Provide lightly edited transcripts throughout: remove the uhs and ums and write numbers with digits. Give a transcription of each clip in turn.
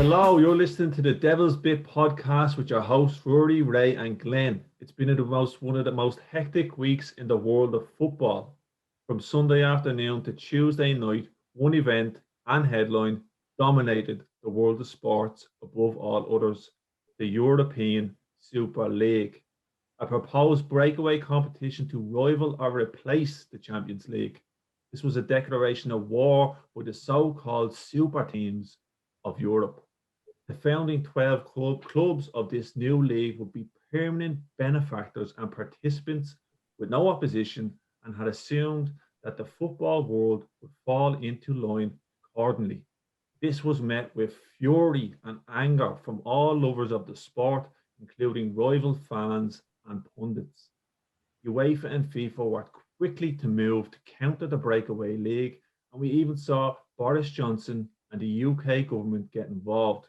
Hello, you're listening to the Devil's Bit podcast with your hosts Rory, Ray, and Glenn. It's been one of the most hectic weeks in the world of football. From Sunday afternoon to Tuesday night, one event and headline dominated the world of sports above all others: the European Super League, a proposed breakaway competition to rival or replace the Champions League. This was a declaration of war with the so-called super teams of Europe. The founding 12 clubs of this new league would be permanent benefactors and participants with no opposition, and had assumed that the football world would fall into line accordingly. This was met with fury and anger from all lovers of the sport, including rival fans and pundits. UEFA and FIFA were quickly to move to counter the breakaway league, and we even saw Boris Johnson and the UK government get involved.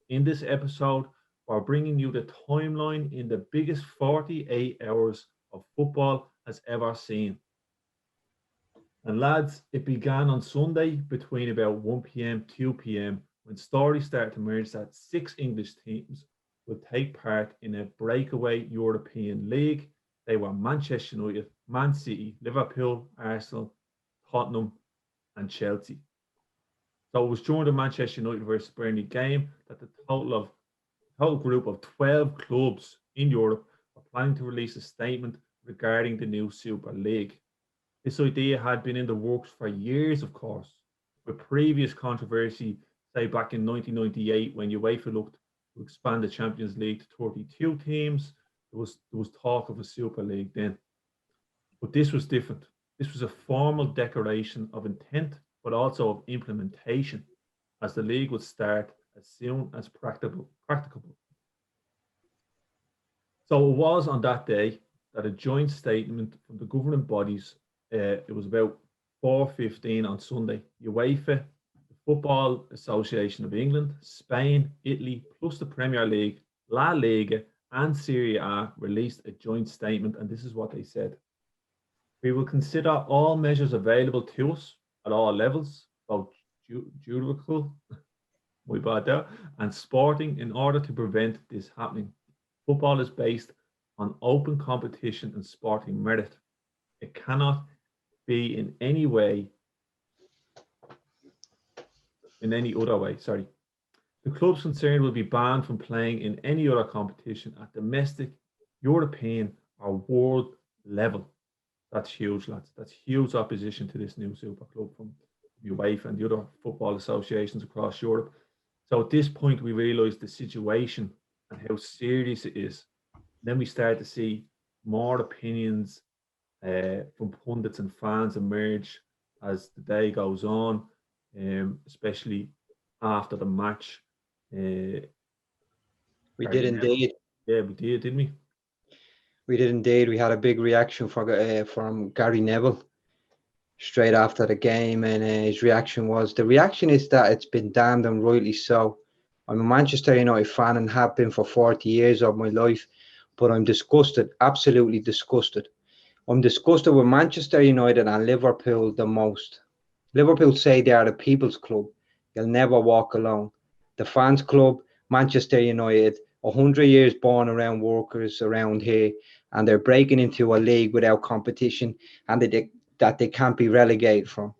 In this episode, we're bringing you the timeline in the biggest 48 hours of football has ever seen. And lads, it began on Sunday between about 1 p.m., 2 p.m., when stories started to emerge that six English teams would take part in a breakaway European league. They were Manchester United, Man City, Liverpool, Arsenal, Tottenham, and Chelsea. So it was during the Manchester United versus Burnley game that the total group of 12 clubs in Europe were planning to release a statement regarding the new Super League. This idea had been in the works for years, of course, with previous controversy, say back in 1998 when UEFA looked to expand the Champions League to 32 teams. There was talk of a Super League then. But this was different. This was a formal declaration of intent, but also of implementation, as the league would start as soon as practicable. So it was on that day that a joint statement from the governing bodies, it was about 4:15 on Sunday, UEFA, the Football Association of England, Spain, Italy, plus the Premier League, La Liga, and Serie A released a joint statement, and this is what they said. We will consider all measures available to us at all levels, both judicial, my bad there, and sporting, in order to prevent this happening. Football is based on open competition and sporting merit. It cannot be in any other way. Sorry. The clubs concerned will be banned from playing in any other competition at domestic, European, or world level. That's huge, lads. That's huge opposition to this new super club from UEFA and the other football associations across Europe. So at this point, we realised the situation and how serious it is. Then we start to see more opinions from pundits and fans emerge as the day goes on, especially after the match. We did Gary Neville. indeed. Yeah, we did, didn't we? We did indeed. We had a big reaction from Gary Neville straight after the game, and his reaction was the reaction is that it's been damned and rightly so. I'm a Manchester United fan and have been for 40 years of my life, but I'm disgusted, absolutely disgusted. I'm disgusted with Manchester United and Liverpool the most. Liverpool say they are the people's club. You'll never walk alone. The fans club, Manchester United, 100 years born around workers around here, and they're breaking into a league without competition, and that they can't be relegated from.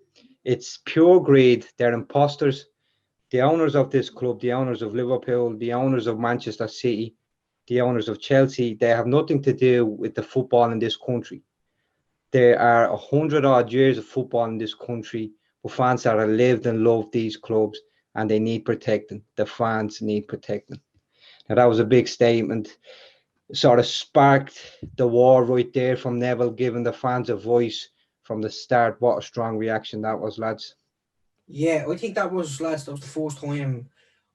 It's pure greed. They're imposters. The owners of this club, the owners of Liverpool, the owners of Manchester City, the owners of Chelsea, they have nothing to do with the football in this country. There are 100 odd years of football in this country, but fans that have lived and loved these clubs, and they need protecting. The fans need protecting. Now that was a big statement. Sort of sparked the war right there from Neville, giving the fans a voice from the start. What a strong reaction that was, lads. Yeah, I think that was the first time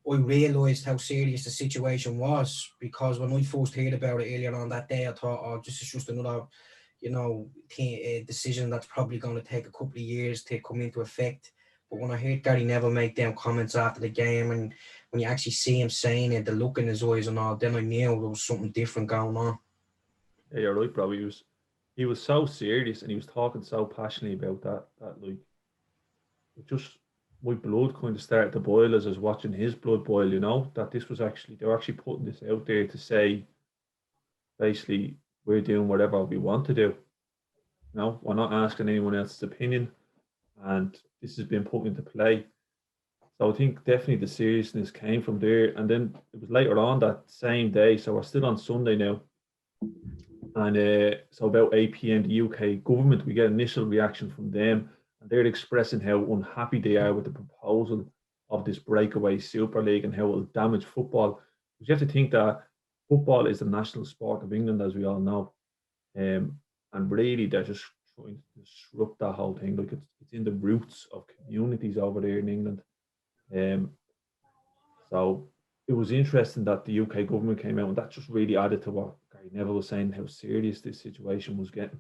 I realised how serious the situation was, because when I first heard about it earlier on that day, I thought, oh, this is just another, decision that's probably going to take a couple of years to come into effect. But when I heard Gary Neville make them comments after the game, and when you actually see him saying it, the look in his eyes and all, then I knew there was something different going on. Yeah, you're right, bro. He was so serious and he was talking so passionately about that like it just my blood kind of started to boil as I was watching his blood boil, that this was actually, they were actually putting this out there to say, basically, we're doing whatever we want to do. We're not asking anyone else's opinion, and this has been put into play. So I think definitely the seriousness came from there. And then it was later on that same day, so we're still on Sunday now. And so about 8 p.m., the UK government, we get initial reaction from them, and they're expressing how unhappy they are with the proposal of this breakaway Super League and how it will damage football. Because you have to think that football is the national sport of England, as we all know. And really, they're just trying to disrupt that whole thing. Like it's in the roots of communities over there in England. So it was interesting that the UK government came out, and that just really added to what Gary Neville was saying, how serious this situation was getting.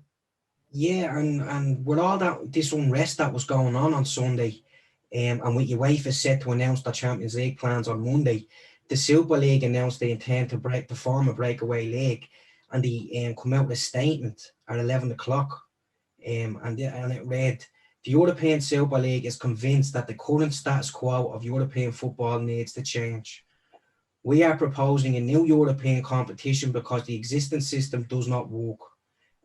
Yeah, and with all this unrest that was going on Sunday, and with UEFA set to announce the Champions League plans on Monday, the Super League announced they intend to form a breakaway league, and they come out with a statement at 11 o'clock, and it read, the European Super League is convinced that the current status quo of European football needs to change. We are proposing a new European competition because the existing system does not work.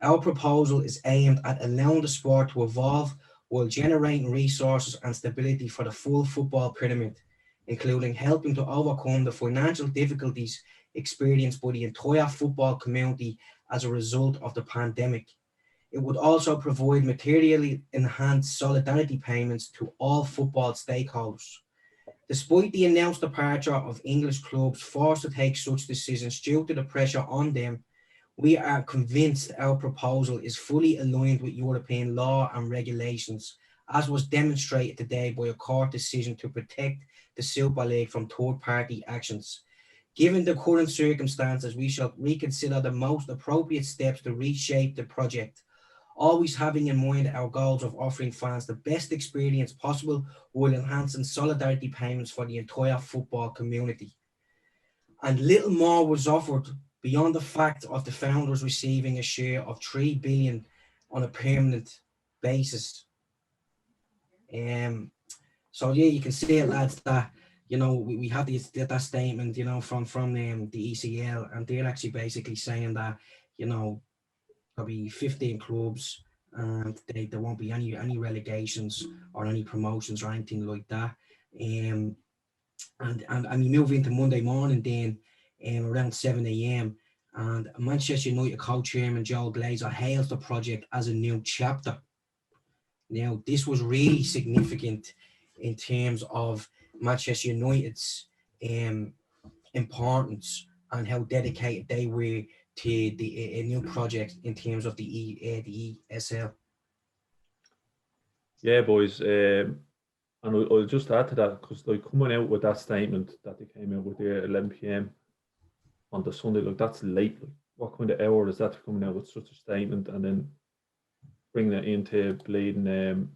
Our proposal is aimed at allowing the sport to evolve while generating resources and stability for the full football pyramid, including helping to overcome the financial difficulties experienced by the entire football community as a result of the pandemic. It would also provide materially enhanced solidarity payments to all football stakeholders. Despite the announced departure of English clubs forced to take such decisions due to the pressure on them, we are convinced our proposal is fully aligned with European law and regulations, as was demonstrated today by a court decision to protect the Super League from third-party actions. Given the current circumstances, we shall reconsider the most appropriate steps to reshape the project, always having in mind our goals of offering fans the best experience possible while enhancing solidarity payments for the entire football community. And little more was offered beyond the fact of the founders receiving a share of 3 billion on a permanent basis. So yeah, you can see it, lads, that we have that statement, from the ECL, and they're actually basically saying that there'll be 15 clubs, and there won't be any relegations or any promotions or anything like that. And we move into Monday morning then, around 7 a.m. and Manchester United co-chairman Joe Glazer hails the project as a new chapter. Now, this was really significant in terms of Manchester United's importance and how dedicated they were to a new project in terms of the ESL. Yeah, boys. And I'll just add to that, because coming out with that statement that they came out with there at 11 p.m. on the Sunday, that's late. What kind of hour is that coming out with such a statement, and then bringing it into bleeding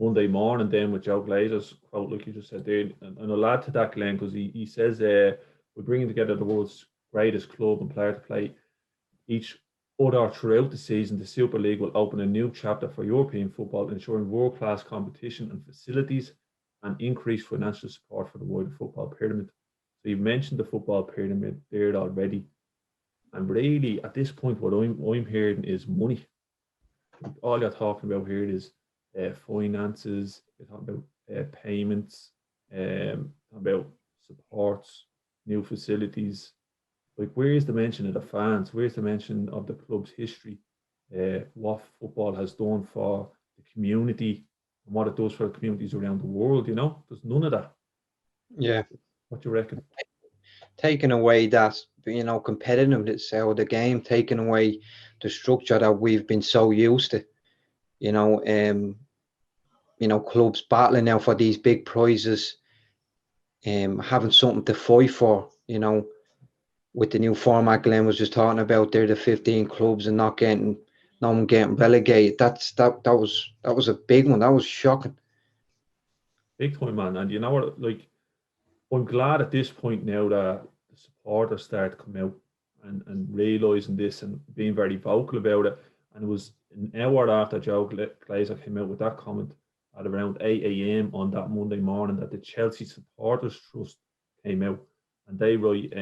Monday morning then with Joe Glazer's quote, like you just said there. And I'll add to that, Glenn, because he says we're bringing together the world's greatest club and player to play each other throughout the season. The Super League will open a new chapter for European football, ensuring world-class competition and facilities and increased financial support for the wider football pyramid. So you've mentioned the football pyramid there already. And really, at this point, what I'm hearing is money. All you're talking about here is finances, you're talking about payments, about supports, new facilities. Where is the mention of the fans? Where's the mention of the club's history? What football has done for the community and what it does for communities around the world? There's none of that. Yeah. What do you reckon? Taking away that competitiveness out of the game, taking away the structure that we've been so used to. Clubs battling now for these big prizes, having something to fight for. With the new format Glenn was just talking about, there the 15 clubs and no one getting relegated. That was a big one. That was shocking. Big time, man. And you know what? I'm glad at this point now that the supporters start to come out and realising this and being very vocal about it. And it was an hour after Joe Glazer came out with that comment at around 8 a.m. on that Monday morning that the Chelsea Supporters Trust came out, and they write,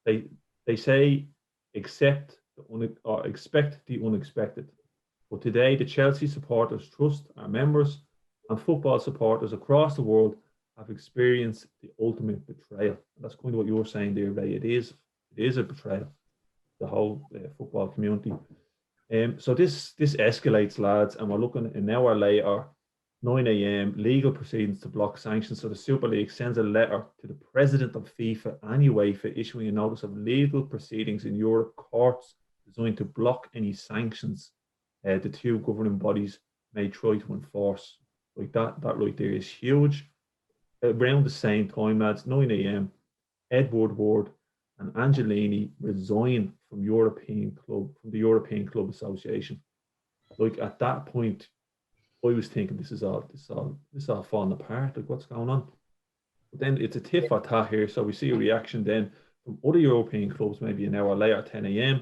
they say, expect the unexpected. But today, the Chelsea Supporters Trust, our members, and football supporters across the world have experienced the ultimate betrayal. And that's kind of what you were saying there, Ray. It is a betrayal. The whole football community. So this escalates, lads, and we're looking an hour later, 9 a.m. legal proceedings to block sanctions. So the Super League sends a letter to the president of FIFA and UEFA, issuing a notice of legal proceedings in Europe courts designed to block any sanctions the two governing bodies may try to enforce. Like that right there is huge. Around the same time, lads, 9 a.m., Ed Woodward and Angelini resign from the European Club Association. Like at that point, I was thinking this is all falling apart. Like what's going on? But then it's a tit for tat here. So we see a reaction then from other European clubs maybe an hour later, 10 a.m.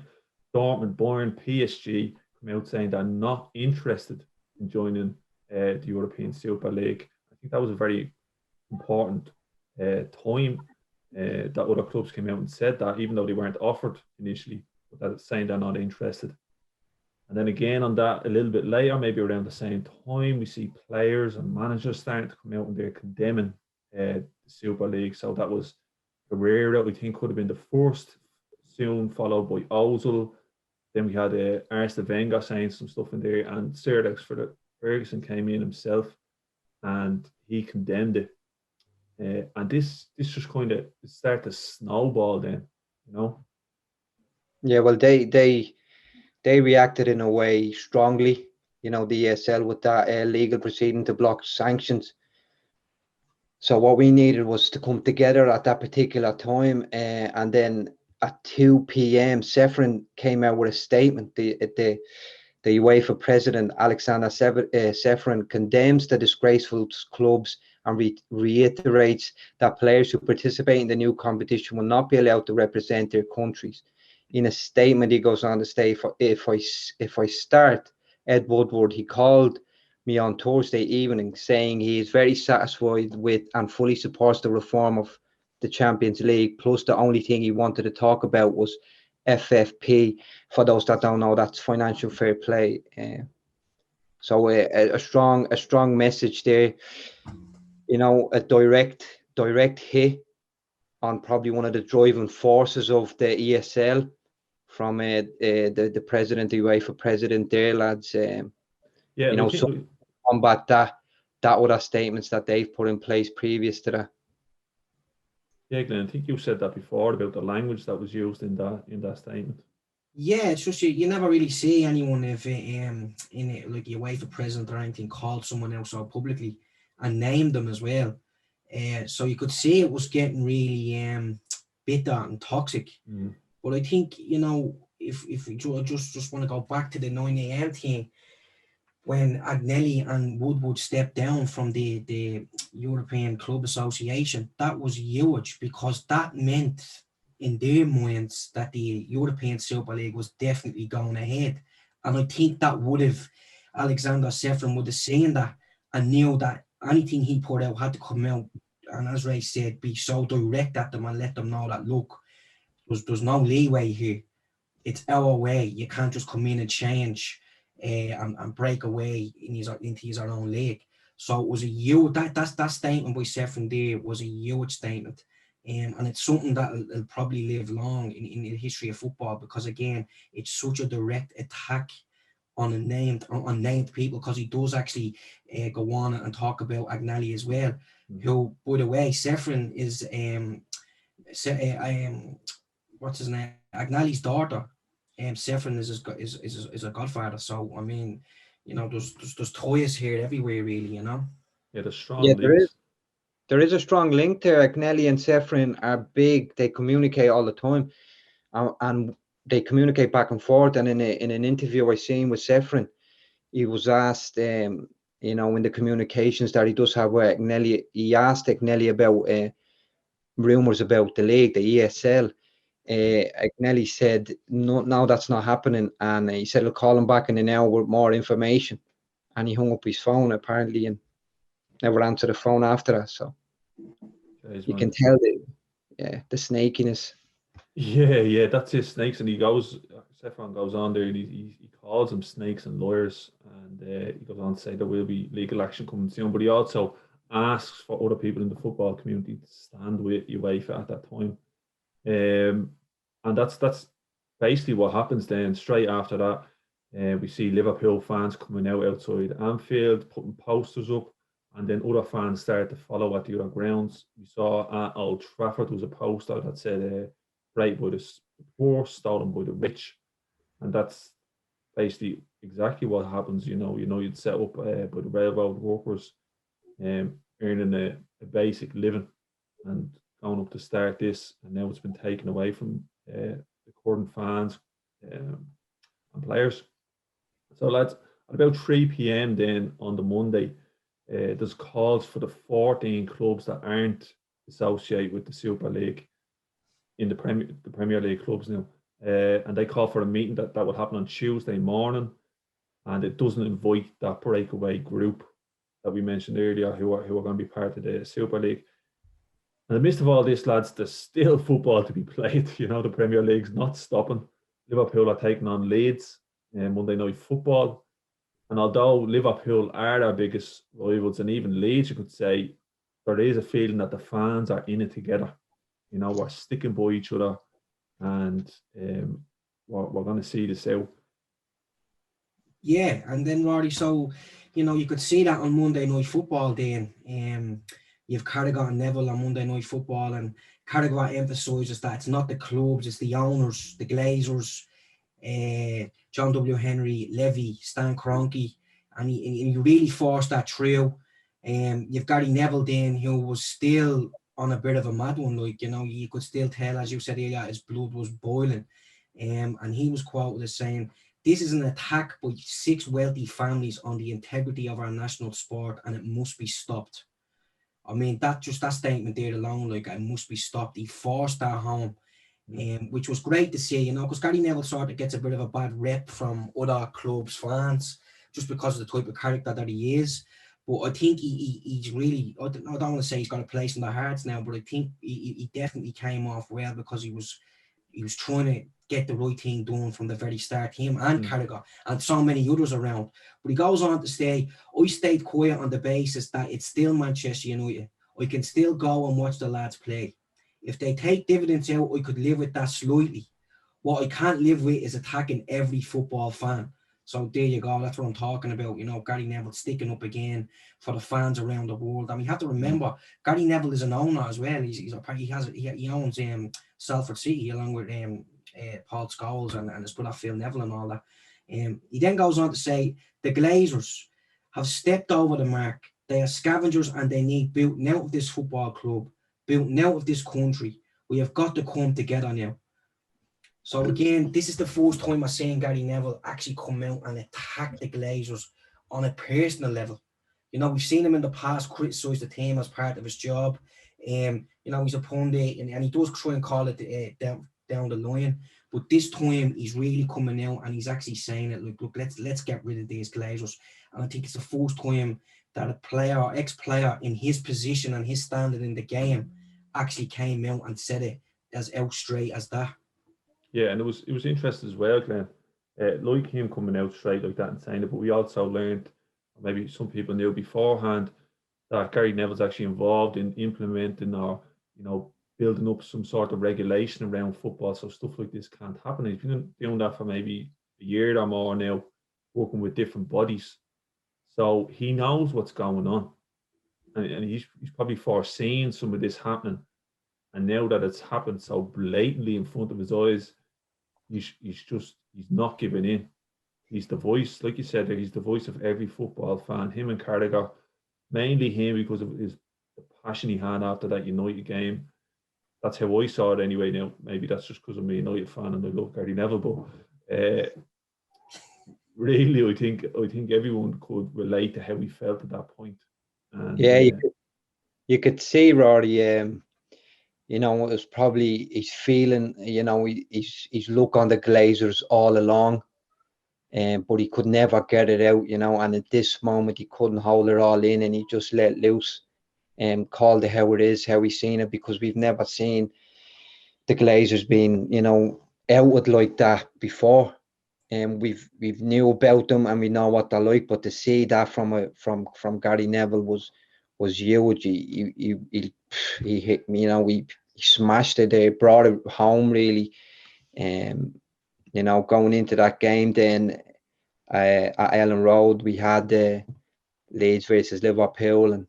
Dortmund, Bayern, PSG come out saying they're not interested in joining the European Super League. I think that was a very important time that other clubs came out and said that, even though they weren't offered initially, but that it's saying they're not interested. And then again on that, a little bit later, maybe around the same time, we see players and managers starting to come out and they're condemning the Super League. So that was Herrera, we think, could have been the first, soon followed by Ozil. Then we had Arsene Wenger saying some stuff in there, and Sir Alex Ferguson came in himself and he condemned it. And this just kind of started to snowball then, you know. Yeah, well, they reacted in a way strongly, you know, the ESL with that legal proceeding to block sanctions. So what we needed was to come together at that particular time, and then at 2 p.m. Ceferin came out with a statement. The UEFA president Alexander Ceferin condemns the disgraceful clubs and reiterates that players who participate in the new competition will not be allowed to represent their countries. In a statement, he goes on to say, if I start, Ed Woodward, he called me on Thursday evening saying he is very satisfied with and fully supports the reform of the Champions League. Plus, the only thing he wanted to talk about was FFP. For those that don't know, that's financial fair play. So a strong message there. You know, a direct hit on probably one of the driving forces of the ESL from the president, the UEFA president there, lads. You know, so combat that other statements that they've put in place previous to that. Yeah, Glenn, I think you said that before about the language that was used in that statement. Yeah, it's just you never really see anyone if in it, like your UEFA president or anything called someone else out publicly and named them as well. So you could see it was getting really bitter and toxic. Mm. But I think, you know, if we just want to go back to the 9 a.m. thing, when Agnelli and Woodward stepped down from the European Club Association, that was huge because that meant in their minds that the European Super League was definitely going ahead. And I think that would have, Alexander Ceferin would have seen that and knew that anything he put out had to come out, and as Ray said, be so direct at them and let them know that, look, there's no leeway here. It's our way. You can't just come in and change and break away into his own league. So it was a huge, that statement by Ceferin there was a huge statement. And it's something that will probably live long in the history of football, because again, it's such a direct attack on unnamed people, because he does actually go on and talk about Agnelli as well, who, by the way, Ceferin is what's his name? Agnelli's daughter. Ceferin is a godfather. So I mean, you know, there's ties here everywhere, really. You know. Yeah, there's strong links. There is a strong link there. Agnelli and Ceferin are big. They communicate all the time, and they communicate back and forth. And in an interview I seen with Ceferin, he was asked, you know, in the communications that he does have with Agnelli, he asked Agnelli about rumors about the league, the ESL. Agnelli said, no, that's not happening. And he said he'll call him back in an hour with more information. and he hung up his phone apparently and never answered the phone after that. So Jeez, you man. can tell the snakiness. Yeah, that's his snakes, and he goes. Stefan goes on there, and he calls them snakes and lawyers, and he goes on to say there will be legal action coming soon. But he also asks for other people in the football community to stand with UEFA at that time, and that's basically what happens. Then straight after that, we see Liverpool fans coming out outside Anfield, putting posters up, and then other fans started to follow at the other grounds. We saw at Old Trafford there was a poster that said. Right by the poor, stolen by the rich, and that's basically exactly what happens. You'd set up by the railroad workers, earning a basic living, and going up to start this, and now it's been taken away from the current fans and players. So, lads, at about 3 p.m. then on the Monday, there's calls for the 14 clubs that aren't associated with the Super League in the Premier League clubs now, and they call for a meeting that will happen on Tuesday morning, and it doesn't invite that breakaway group that we mentioned earlier, who are going to be part of the Super League. And in the midst of all this, lads, there's still football to be played. The Premier League's not stopping. Liverpool are taking on Leeds Monday Night Football, and although Liverpool are our biggest rivals, and even Leeds, you could say, there is a feeling that the fans are in it together. We're sticking by each other, and we're going to see this out. Yeah, and then Rory, so you could see that on Monday Night Football. Then you've Carragher and Neville on Monday Night Football, and Carragher emphasises that it's not the clubs, it's the owners, the Glazers, John W. Henry, Levy, Stan Kroenke, and he really forced that through. You've Gary Neville then, who was still on a bit of a mad one, you could still tell, as you said earlier, his blood was boiling, and he was quoted as saying, "This is an attack by 6 wealthy families on the integrity of our national sport, and it must be stopped." I mean, that statement there alone, it must be stopped. He forced that home, which was great to see, because Gary Neville sort of gets a bit of a bad rep from other clubs' fans just because of the type of character that he is. But I think he's really, I don't want to say he's got a place in their hearts now, but I think he definitely came off well, because he was trying to get the right thing done from the very start, him and Carragher and so many others around. But he goes on to say, "I stayed quiet on the basis that it's still Manchester United. I can still go and watch the lads play. If they take dividends out, I could live with that slightly. What I can't live with is attacking every football fan." So there you go. That's what I'm talking about. Gary Neville sticking up again for the fans around the world. I mean, you have to remember, Gary Neville is an owner as well. He owns Salford City along with Paul Scholes and his brother Phil Neville and all that. He then goes on to say, "The Glazers have stepped over the mark. They are scavengers, and they need building out of this football club, building out of this country. We have got to come together now." So again, this is the first time I've seen Gary Neville actually come out and attack the Glazers on a personal level. We've seen him in the past criticise the team as part of his job. He's a pundit, and he does try and call it down the line. But this time he's really coming out and he's actually saying it, look, let's get rid of these Glazers. And I think it's the first time that a player or ex-player in his position and his standing in the game actually came out and said it as out straight as that. Yeah, and it was interesting as well, Glenn. Like him coming out straight like that and saying it, but we also learned, or maybe some people knew beforehand, that Gary Neville's actually involved in implementing or building up some sort of regulation around football, so stuff like this can't happen. He's been doing that for maybe a year or more now, working with different bodies, so he knows what's going on, and he's probably foreseen some of this happening. And now that it's happened so blatantly in front of his eyes, he's not giving in. He's the voice, like you said, he's the voice of every football fan. Him and Carragher, mainly him because of the passion he had after that United game. That's how I saw it anyway. Now maybe that's just because I'm a United fan and I love Gary Neville, but really, I think everyone could relate to how he felt at that point. And, you could see Rory. It was probably his feeling. His look on the Glazers all along. but he could never get it out, and at this moment he couldn't hold it all in, and he just let loose and called it how it is, how he's seen it, because we've never seen the Glazers being, outward like that before. And we've knew about them and we know what they're like, but to see that from Gary Neville was huge. He hit me, he smashed it. They brought it home really. Going into that game, then at Elland Road, we had the Leeds versus Liverpool, and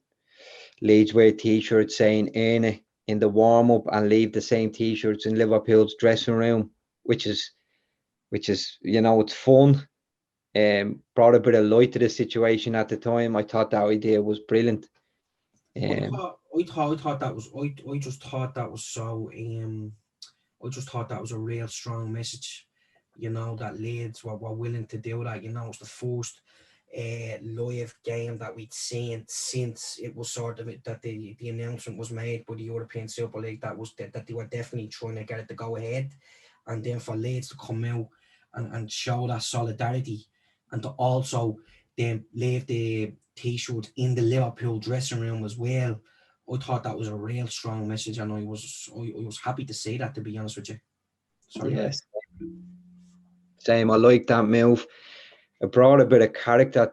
Leeds wear t-shirts saying "Earn it" in the warm-up and leave the same t-shirts in Liverpool's dressing room, which is it's fun. Brought a bit of light to the situation at the time. I thought that idea was brilliant. I thought that was I just thought that was so I just thought that was a real strong message, that Leeds were willing to do that. It's the first live game that we'd seen since it was sort of that the announcement was made by the European Super League that they were definitely trying to get it to go ahead, and then for Leeds to come out and show that solidarity, and to also then leave the t-shirt in the Liverpool dressing room as well. I thought that was a real strong message, and I was happy to see that, to be honest with you. Sorry. Yes. Same. I like that move. It brought a bit of character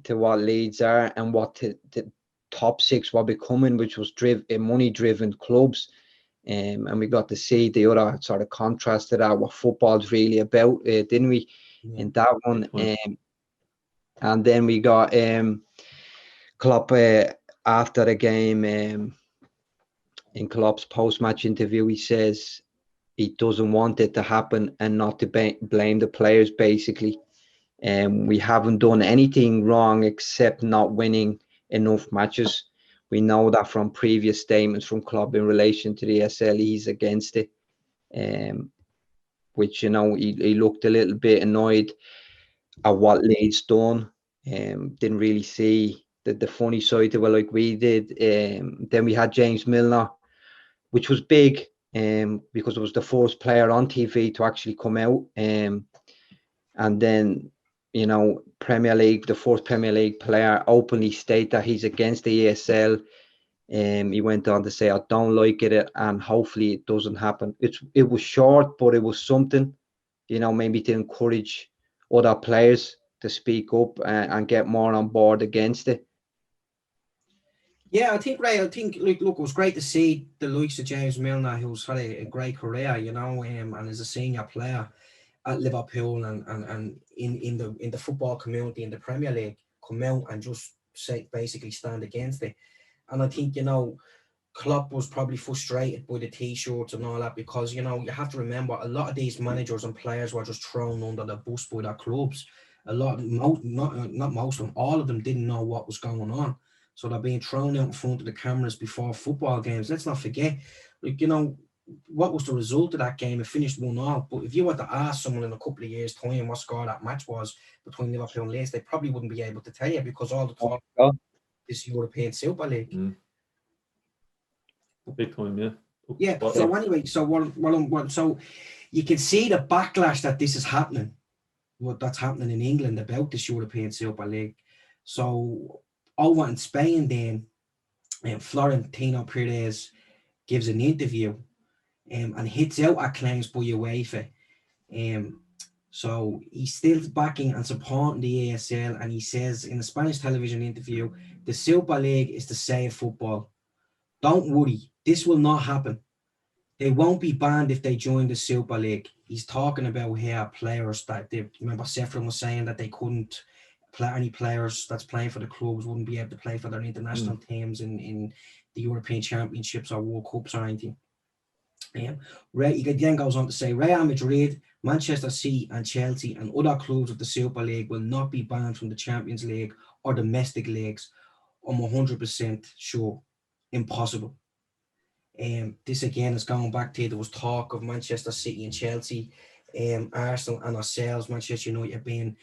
to what Leeds are and what the top six were becoming, which was money-driven clubs. And we got to see the other sort of contrast to that, what football's really about, didn't we? Yeah. In that one. And then we got Klopp after the game, in Klopp's post-match interview, he says he doesn't want it to happen and not to blame the players, basically. We haven't done anything wrong except not winning enough matches. We know that from previous statements from Klopp in relation to the ESL, he's against it. Which, he looked a little bit annoyed at what Leeds done. Didn't really see the funny side of it like we did. Then we had James Milner, which was big because it was the first player on TV to actually come out. And then, Premier League, the first Premier League player openly state that he's against the ESL. He went on to say, I don't like it, and hopefully it doesn't happen. It was short, but it was something, maybe to encourage other players to speak up and get more on board against it. Yeah, I think look, it was great to see the likes of James Milner, who's had a great career, and is a senior player at Liverpool and in the football community in the Premier League, come out and just basically stand against it. And I think, Klopp was probably frustrated by the t-shirts and all that, because, you have to remember, a lot of these managers and players were just thrown under the bus by their clubs. A lot, not most of them, all of them didn't know what was going on. So they're being thrown out in front of the cameras before football games. Let's not forget, what was the result of that game? It finished 1-1. But if you were to ask someone in a couple of years' time what score that match was between Liverpool and Leeds, they probably wouldn't be able to tell you, because all the talk is European Super League. Big time, yeah. Yeah. So anyway, so you can see the backlash that this is happening. What that's happening in England about this European Super League. So over in Spain, then, Florentino Perez gives an interview and hits out at claims by UEFA. So he's still backing and supporting the ESL, and he says in a Spanish television interview, the Super League is to save football. Don't worry, this will not happen. They won't be banned if they join the Super League. He's talking about here players that remember Sefrin was saying that they couldn't play, any players that's playing for the clubs wouldn't be able to play for their international teams in the European Championships or World Cups or anything. He then goes on to say Real Madrid, Manchester City and Chelsea and other clubs of the Super League will not be banned from the Champions League or domestic leagues. I'm 100% sure. Impossible. This again is going back to, there was talk of Manchester City and Chelsea, Arsenal and ourselves, Manchester United, being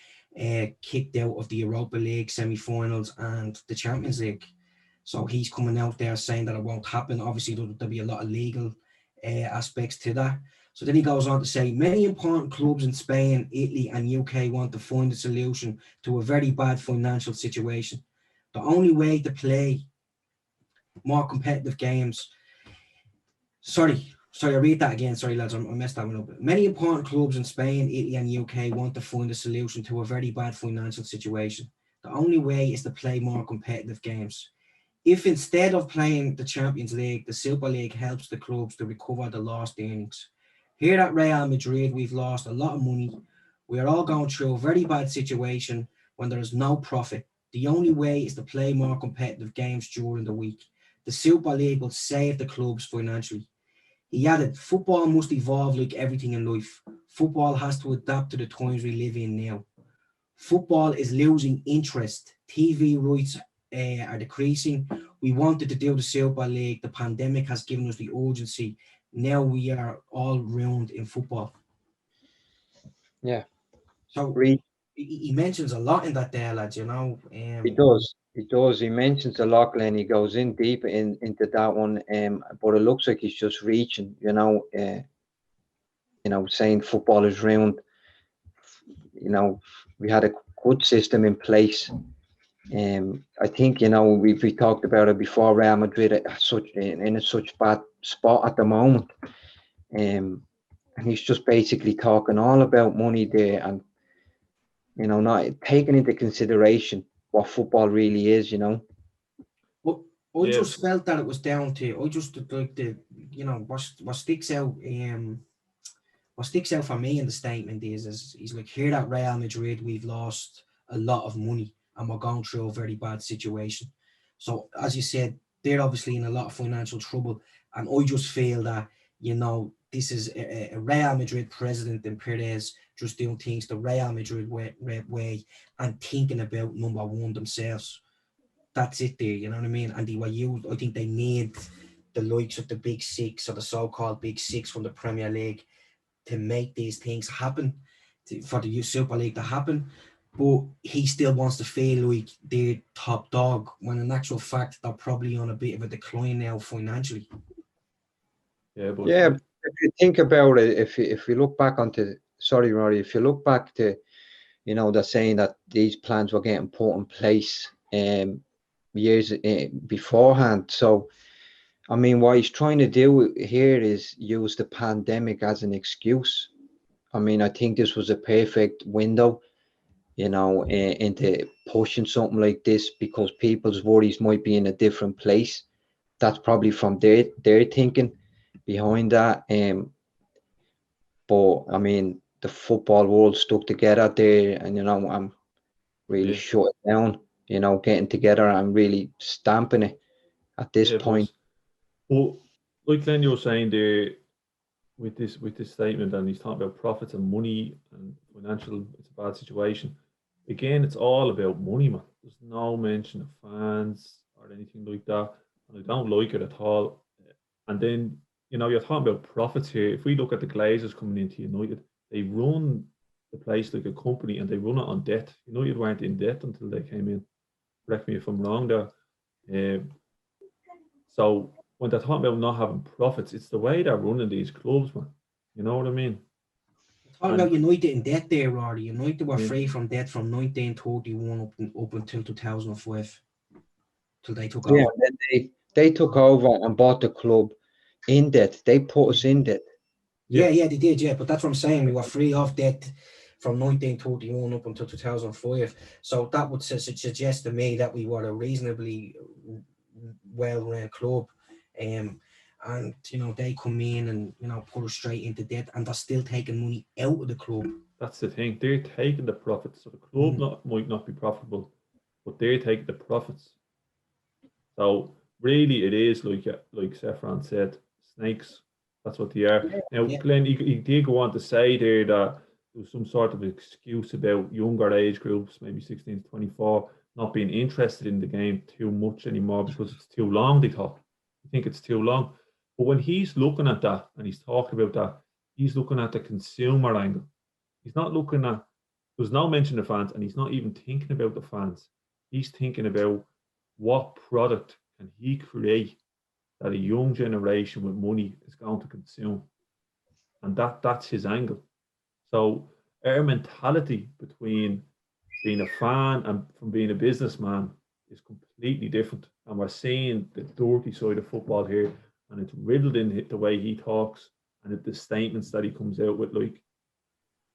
kicked out of the Europa League semi-finals and the Champions League. So he's coming out there saying that it won't happen. Obviously, there'll be a lot of legal aspects to that. So then he goes on to say, many important clubs in Spain, Italy and UK want to find a solution to a very bad financial situation. The only way to play more competitive games. Sorry, I read that again. Sorry, lads, I messed that one up. Many important clubs in Spain, Italy and UK want to find a solution to a very bad financial situation. The only way is to play more competitive games. If instead of playing the Champions League, the Super League helps the clubs to recover the lost earnings. Here at Real Madrid, we've lost a lot of money. We are all going through a very bad situation when there is no profit. The only way is to play more competitive games during the week. The Super League will save the clubs financially. He added, football must evolve like everything in life. Football has to adapt to the times we live in now. Football is losing interest. TV rights are decreasing. We wanted to do the Super League. The pandemic has given us the urgency. Now we are all ruined in football. Yeah. So he mentions a lot in that there, lads, you know. He does. He does. He mentions a lot, Glenn. He goes in deep into that one. But it looks like he's just reaching, saying football is ruined. We had a good system in place. I think, we talked about it before. Real Madrid in such bad spot at the moment. And he's just basically talking all about money there, and not taking into consideration what football really is. But I just felt that it was down to what sticks out. What sticks out for me in the statement is he's like, here at Real Madrid, we've lost a lot of money and we're going through a very bad situation. So as you said, they're obviously in a lot of financial trouble. And I just feel that, this is a Real Madrid president in Perez just doing things the Real Madrid way and thinking about number one themselves. That's it there, you know what I mean? And I think they need the likes of the big six or the so-called big six from the Premier League to make these things happen, for the Super League to happen. But he still wants to feel like they're top dog, when in actual fact they're probably on a bit of a decline now financially. Yeah, if you think about it, if you look back onto, sorry, Rory, if you look back to, they're saying that these plans were getting put in place years beforehand. So, I mean, what he's trying to do here is use the pandemic as an excuse. I mean, I think this was a perfect window, into pushing something like this, because people's worries might be in a different place. That's probably from their thinking behind that. But I mean, the football world stuck together there, and I'm really shutting down. Getting together and really stamping it at this point. But like Glenn, you were saying there, with this statement, and he's talking about profits and money and financial, it's a bad situation. Again, it's all about money, man. There's no mention of fans or anything like that, and I don't like it at all. And then, you're talking about profits here. If we look at the Glazers coming into United, they run the place like a company and they run it on debt. United weren't in debt until they came in. Correct me if I'm wrong there. So when they're talking about not having profits, it's the way they're running these clubs, man. You know what I mean? Talking about United in debt there, Rory. United were free from debt from 1931 up until 2005. Till they took over. Yeah, then they took over and bought the club in debt. They put us in debt. Yeah, they did, yeah. But that's what I'm saying. We were free of debt from 1931 up until 2005. So that would suggest to me that we were a reasonably well-run club. And they come in and put us straight into debt, and they're still taking money out of the club. That's the thing. They're taking the profits. So the club might not be profitable, but they're taking the profits. So really, it is like Sefran said, snakes. That's what they are. Now, Glenn, he did go on to say there that there was some sort of excuse about younger age groups, maybe 16 to 24, not being interested in the game too much anymore because it's too long, they thought. I think it's too long. But when he's looking at that and he's talking about that, he's looking at the consumer angle. He's not looking at, there's no mention of fans, and he's not even thinking about the fans. He's thinking about what product can he create that a young generation with money is going to consume. and that's his angle. So our mentality between being a fan and from being a businessman is completely different. And we're seeing the dirty side of football here, and it's riddled in the way he talks and the statements that he comes out with. Like,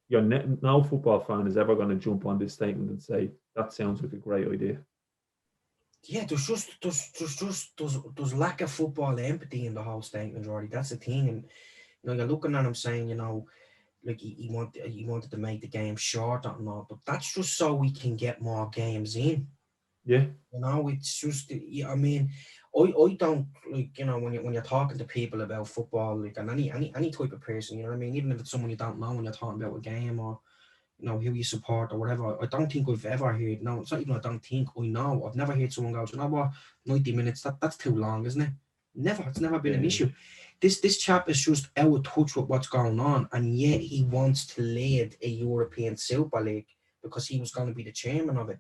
no football fan is ever going to jump on this statement and say that sounds like a great idea. Yeah, there's lack of football empathy in the whole statement, Rory. That's the thing, and you're looking at him saying, like he wanted to make the game shorter and all, but that's just so we can get more games in. Yeah. It's just, I mean, I don't like, when you're talking to people about football, like, and any type of person, you know what I mean, even if it's someone you don't know and you're talking about a game or who you support or whatever. I don't think I've ever heard. No, it's not even I don't think I know. I've never heard someone go, you know what, 90 minutes, that's too long, isn't it? Never. It's never been an issue. This chap is just out of touch with what's going on, and yet he wants to lead a European Super League because he was going to be the chairman of it.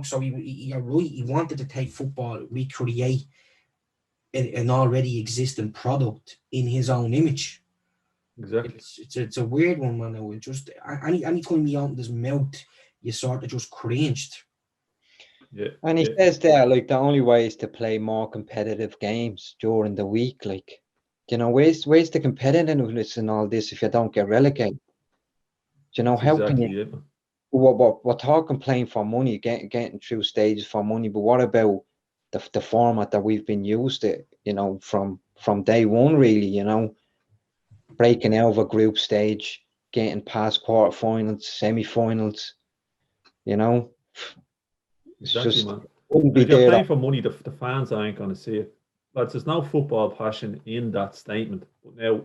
So you're right. He wanted to take football, recreate an already existing product in his own image. Exactly. It's a weird one, man. It just anytime he opened his mouth, you sort of just cringed. Yeah. And he says there, like, the only way is to play more competitive games during the week. Like, where's the competitiveness in all this if you don't get relegated? That's How can exactly you? it. We're talking playing for money, getting through stages for money, but what about the format that we've been used to, from day one, really, breaking out of a group stage, getting past quarterfinals, semi-finals, it's Exactly, just man. wouldn't And be if you're there. playing for money, the fans aren't going to see it. Lads, there's no football passion in that statement. But now,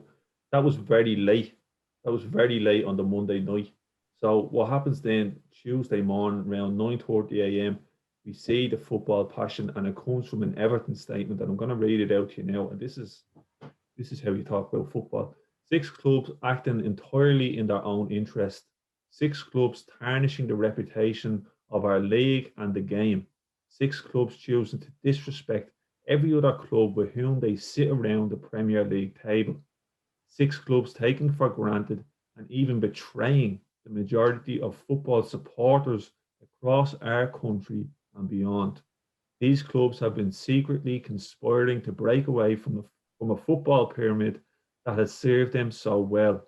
that was very late. That was very late on the Monday night. So what happens then Tuesday morning around 9:30 a.m. We see the football passion, and it comes from an Everton statement, and I'm going to read it out to you now. And this is how you talk about football. 6 clubs acting entirely in their own interest. 6 clubs tarnishing the reputation of our league and the game. 6 clubs choosing to disrespect every other club with whom they sit around the Premier League table. 6 clubs taking for granted and even betraying the majority of football supporters across our country and beyond. These clubs have been secretly conspiring to break away from a football pyramid that has served them so well.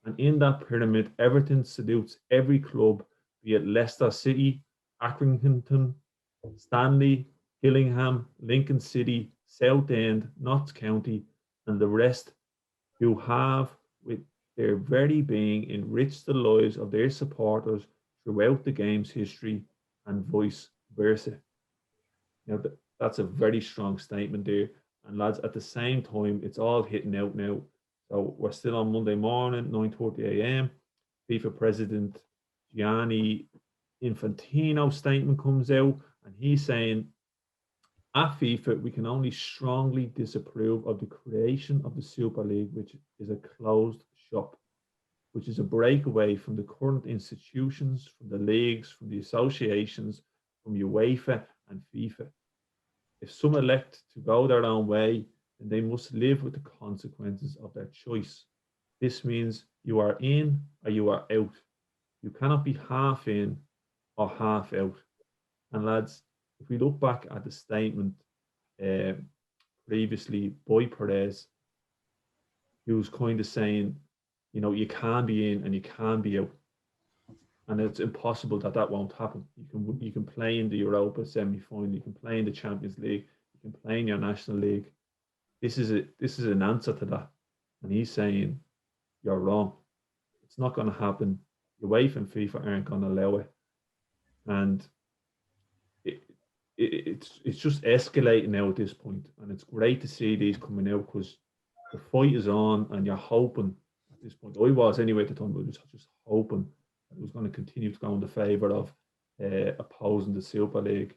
And in that pyramid, Everton salutes every club, be it Leicester City, Accrington, Stanley, Gillingham, Lincoln City, Southend, Notts County, and the rest, who have, with their very being, enriched the lives of their supporters throughout the game's history, and vice versa. Now, that's a very strong statement there. And lads, at the same time, it's all hitting out now. So we're still on Monday morning, 9:30 a.m. FIFA President Gianni Infantino statement comes out, and he's saying, at FIFA, we can only strongly disapprove of the creation of the Super League, which is a closed shop, which is a breakaway from the current institutions, from the leagues, from the associations, from UEFA and FIFA. If some elect to go their own way, then they must live with the consequences of their choice. This means you are in or you are out. You cannot be half in or half out. And lads, if we look back at the statement uh, previously by Perez, he was kind of saying, you can be in and you can be out, and it's impossible that won't happen. You can play in the Europa semi-final, you can play in the Champions League, you can play in your National League. This is an answer to that, and he's saying you're wrong. It's not going to happen. UEFA and FIFA aren't going to allow it, and it, it's just escalating now at this point, and it's great to see these coming out because the fight is on, and you're hoping at this point. I was anyway at the time, but I was just hoping that it was going to continue to go in the favour of opposing the Super League.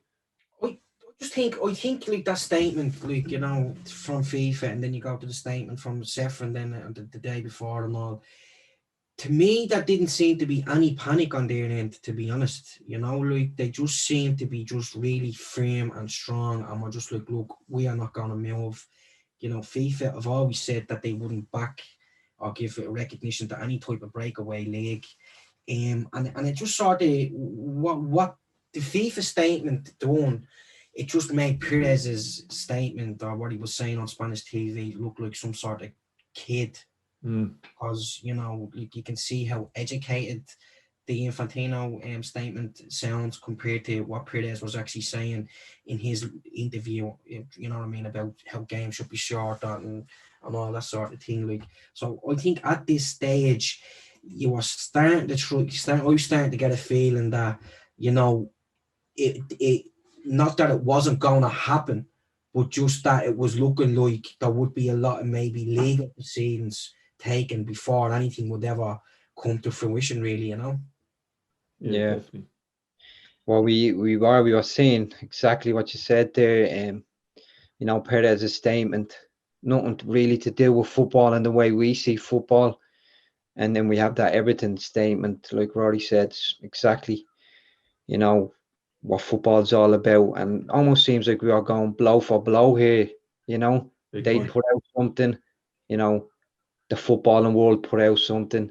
I think like that statement, like, from FIFA, and then you go to the statement from Sefrin then the day before and all. To me, that didn't seem to be any panic on their end, to be honest. Like, they just seem to be just really firm and strong, and we're just like, look, we are not going to move. FIFA have always said that they wouldn't back or give recognition to any type of breakaway league. And it just sort of what the FIFA statement done. It just made Perez's statement or what he was saying on Spanish TV look like some sort of kid. Because you can see how educated the Infantino statement sounds compared to what Perez was actually saying in his interview. You know what I mean, about how games should be short and all that sort of thing. Like, so I think at this stage, you were starting to I was starting to get a feeling that it not that it wasn't going to happen, but just that it was looking like there would be a lot of maybe legal proceedings taken before anything would ever come to fruition, really, Yeah, definitely. Well, we were saying exactly what you said there. Perez's statement, nothing really to do with football and the way we see football. And then we have that Everton statement, like Rory said, exactly, what football's all about. And almost seems like we are going blow for blow here, They put out something, the footballing world put out something.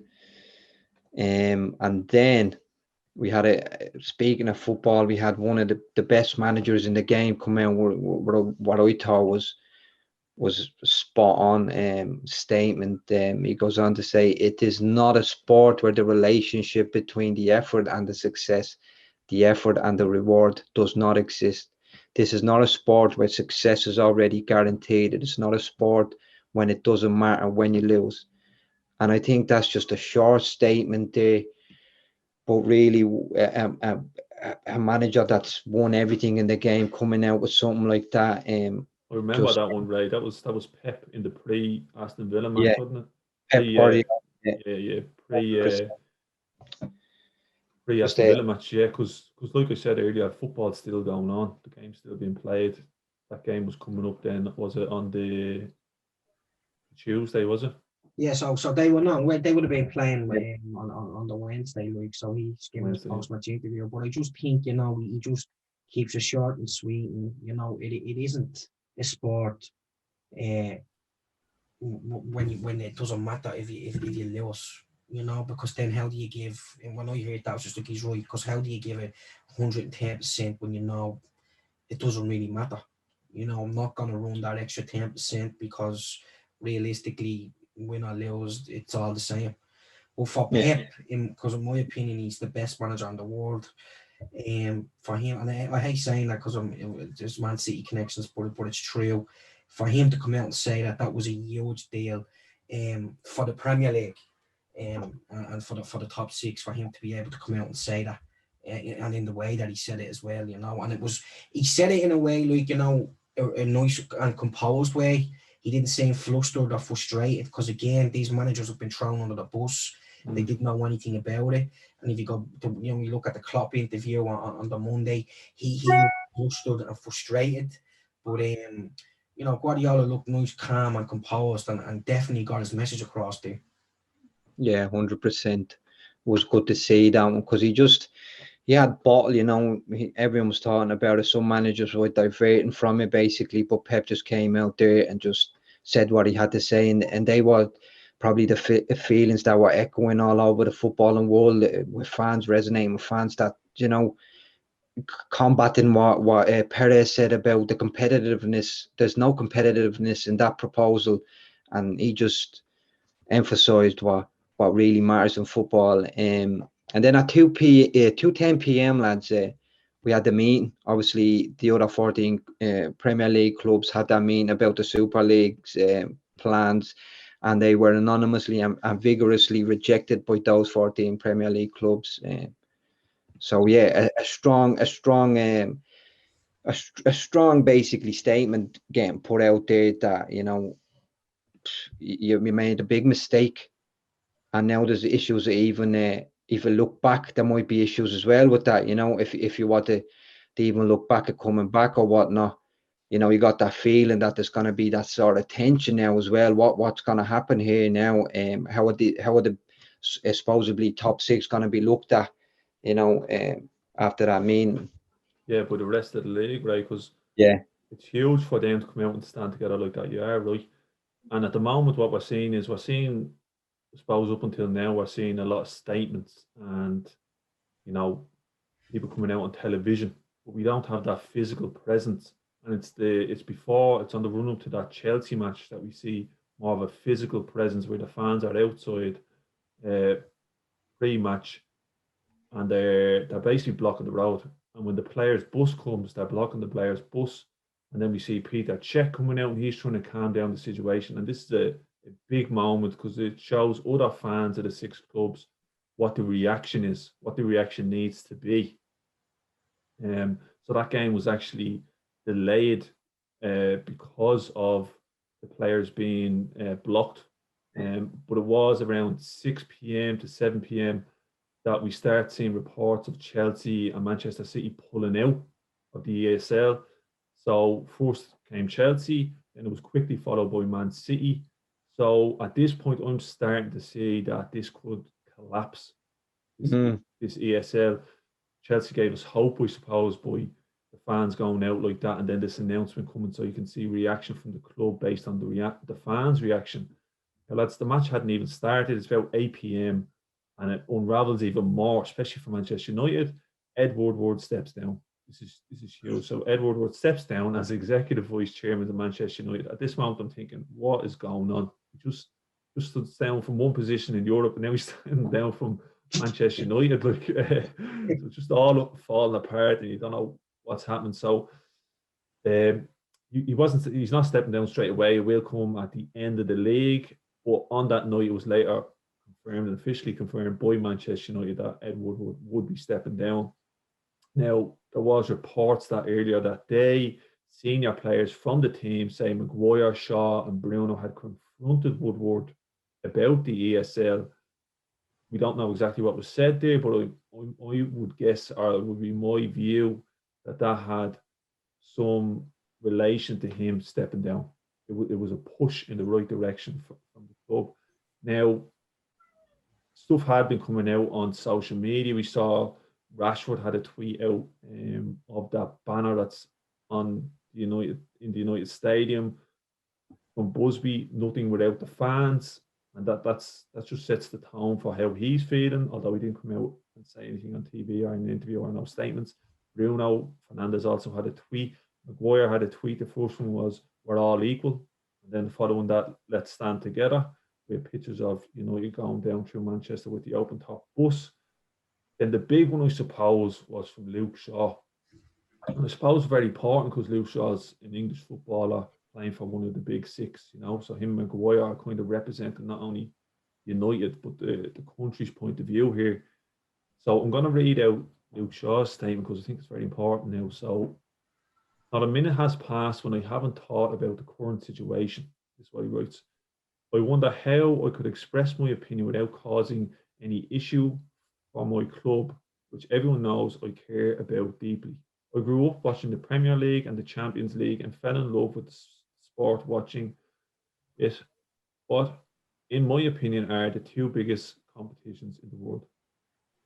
And then we had speaking of football, we had one of the best managers in the game come out with what I thought was spot on statement. He goes on to say, it is not a sport where the relationship between the effort and the success, the effort and the reward does not exist. This is not a sport where success is already guaranteed. It is not a sport when it doesn't matter when you lose. And I think that's just a short statement there, but really a manager that's won everything in the game coming out with something like that. I remember that one, Ray. That was Pep in the pre-Aston Villa match, Yeah, wasn't it? Pep Guardiola. Pre-Aston Villa match, yeah. Because like I said earlier, football's still going on. The game's still being played. That game was coming up then. Was it on the Tuesday, was it? Yeah, so they were not. They would have been playing on the Wednesday, like. So he's giving his post-match interview. But I just think, he just keeps it short and sweet, and it isn't a sport. When it doesn't matter if you lose, because then how do you give? And when I heard that, I was just like, he's right. Because how do you give it 110% when it doesn't really matter? I'm not gonna run that extra 10% because realistically, win or lose, it's all the same. But for Pep, because in my opinion, he's the best manager in the world. For him, and I hate saying that because there's Man City connections, but it's true. For him to come out and say that was a huge deal, for the Premier League, and for the top six, for him to be able to come out and say that, and in the way that he said it as well, and he said it in a way like a nice and composed way. He didn't seem flustered or frustrated because, again, these managers have been thrown under the bus. They didn't know anything about it. And if you go to, you look at the Klopp interview on the Monday, he looked flustered and frustrated. But, Guardiola looked nice, calm and composed and definitely got his message across there. Yeah, 100%. It was good to see that one because he had bottle, everyone was talking about it. Some managers were diverting from it basically, but Pep just came out there and just said what he had to say, and they were probably the feelings that were echoing all over the footballing world, with fans, resonating with fans, that combating what Perez said about the competitiveness. There's no competitiveness in that proposal, and he just emphasized what really matters in football. And then at 2:10 p.m. lads, we had the meeting. Obviously, the other 14 Premier League clubs had that meeting about the Super League's plans, and they were anonymously and vigorously rejected by those 14 Premier League clubs. So yeah, a strong basically statement getting put out there that you made a big mistake, and now there's issues. Even if you look back, there might be issues as well with that. If you want to even look back at coming back or whatnot, you got that feeling that there's going to be that sort of tension now as well. What's going to happen here now? How are the supposedly top six going to be looked at? After that meeting. Yeah, but the rest of the league, right? Because it's huge for them to come out and stand together like that. You are right. And at the moment, what we're seeing suppose up until now, we're seeing a lot of statements and, you know, people coming out on television, but we don't have that physical presence. And it's on the run up to that Chelsea match that we see more of a physical presence where the fans are outside pre-match, and they're basically blocking the road. And when the players' bus comes, they're blocking the players' bus. And then we see Peter Cech coming out and he's trying to calm down the situation. And this is a big moment because it shows other fans of the six clubs what the reaction is, what the reaction needs to be. So that game was actually delayed because of the players being blocked. But it was around 6 p.m. to 7 p.m. that we start seeing reports of Chelsea and Manchester City pulling out of the ESL. So first came Chelsea, then it was quickly followed by Man City. So at this point, I'm starting to see that this could collapse, this ESL. Chelsea gave us hope, I suppose, by the fans going out like that, and then this announcement coming, so you can see reaction from the club based on the fans' reaction. Now, lads, the match hadn't even started. It's about 8 p.m. and it unravels even more, especially for Manchester United. Ed Woodward steps down. This is huge. So Ed Woodward steps down as executive vice chairman of Manchester United. At this moment, I'm thinking, what is going on? He just stood down from one position in Europe, and now he's standing down from Manchester United. Like, so just all up falling apart, and you don't know what's happening. So he's not stepping down straight away. It will come at the end of the league. But on that night, it was later confirmed and officially confirmed by Manchester United that Ed Woodward would be stepping down. Now, there was reports that earlier that day, senior players from the team, say Maguire, Shaw and Bruno, had confronted Woodward about the ESL. We don't know exactly what was said there, but I would guess, or it would be my view, that had some relation to him stepping down. It was a push in the right direction from the club. Now, stuff had been coming out on social media. We saw Rashford had a tweet out of that banner that's on the United Stadium from Busby, nothing without the fans, and that just sets the tone for how he's feeling. Although he didn't come out and say anything on TV or in an interview or no statements. Bruno Fernandes also had a tweet. Maguire had a tweet. The first one was, "We're all equal," and then following that, "Let's stand together." With pictures of United going down through Manchester with the open top bus. Then the big one, I suppose, was from Luke Shaw. And I suppose very important because Luke Shaw's an English footballer playing for one of the big six, So him and Maguire are kind of representing not only United, but the country's point of view here. So I'm going to read out Luke Shaw's statement because I think it's very important now. So, not a minute has passed when I haven't thought about the current situation. This is what he writes. I wonder how I could express my opinion without causing any issue for my club, which everyone knows I care about deeply. I grew up watching the Premier League and the Champions League and fell in love with the sport watching it. What, in my opinion, are the two biggest competitions in the world.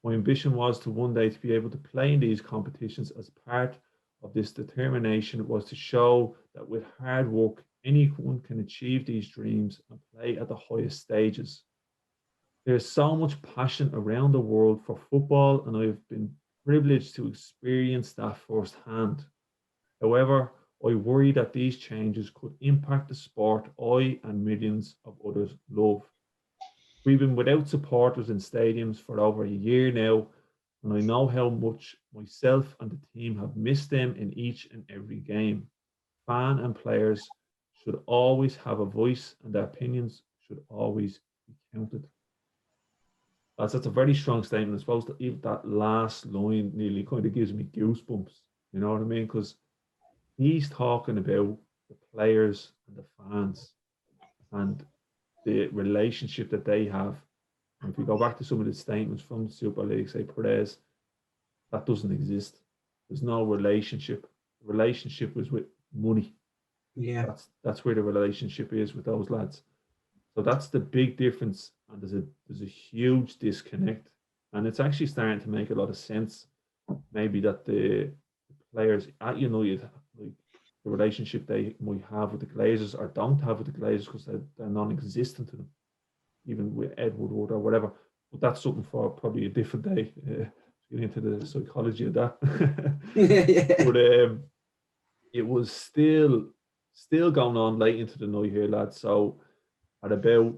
My ambition was to one day to be able to play in these competitions. As part of this determination was to show that with hard work, anyone can achieve these dreams and play at the highest stages. There is so much passion around the world for football, and I have been privileged to experience that firsthand. However, I worry that these changes could impact the sport I and millions of others love. We've been without supporters in stadiums for over a year now, and I know how much myself and the team have missed them in each and every game. Fan and players should always have a voice, and their opinions should always be counted. That's a very strong statement. I suppose that even that last line nearly kind of gives me goosebumps. You know what I mean? Because he's talking about the players and the fans and the relationship that they have. And if we go back to some of the statements from the Super League, say Perez, that doesn't exist. There's no relationship. The relationship is with money. Yeah. That's where the relationship is with those lads. So that's the big difference, and there's a huge disconnect, and it's actually starting to make a lot of sense. Maybe that the players at United, like the relationship they might have with the Glazers or don't have with the Glazers because they're non-existent to them. even with Ed Woodward or whatever. But that's something for probably a different day. Get into the psychology of that. But it was still going on late into the night here, lads. So at about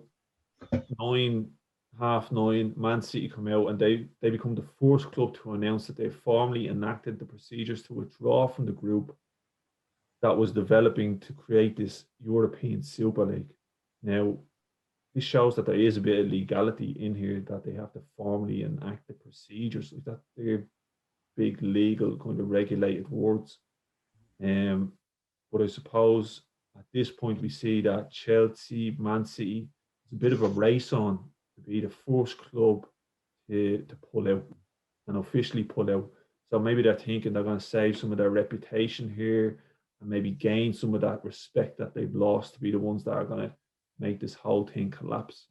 9, half 9, Man City come out and they become the first club to announce that they formally enacted the procedures to withdraw from the group that was developing to create this European Super League. Now, this shows that there is a bit of legality in here, that they have to formally enact the procedures. Like that, they're big legal kind of regulated words. But I suppose at this point we see that Chelsea, Man City, it's a bit of a race on to be the first club to pull out and officially pull out. So maybe they're thinking they're going to save some of their reputation here and maybe gain some of that respect that they've lost to be the ones that are going to make this whole thing collapse.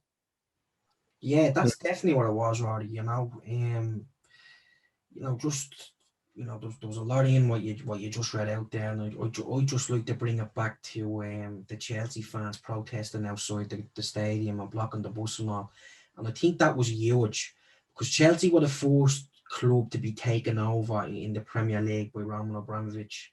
Yeah, that's definitely what it was, Roddy. Just there was a lot in what you just read out there, and I just like to bring it back to the Chelsea fans protesting outside the stadium and blocking the bus and all, and I think that was huge because Chelsea were the first club to be taken over in the Premier League by Roman Abramovich.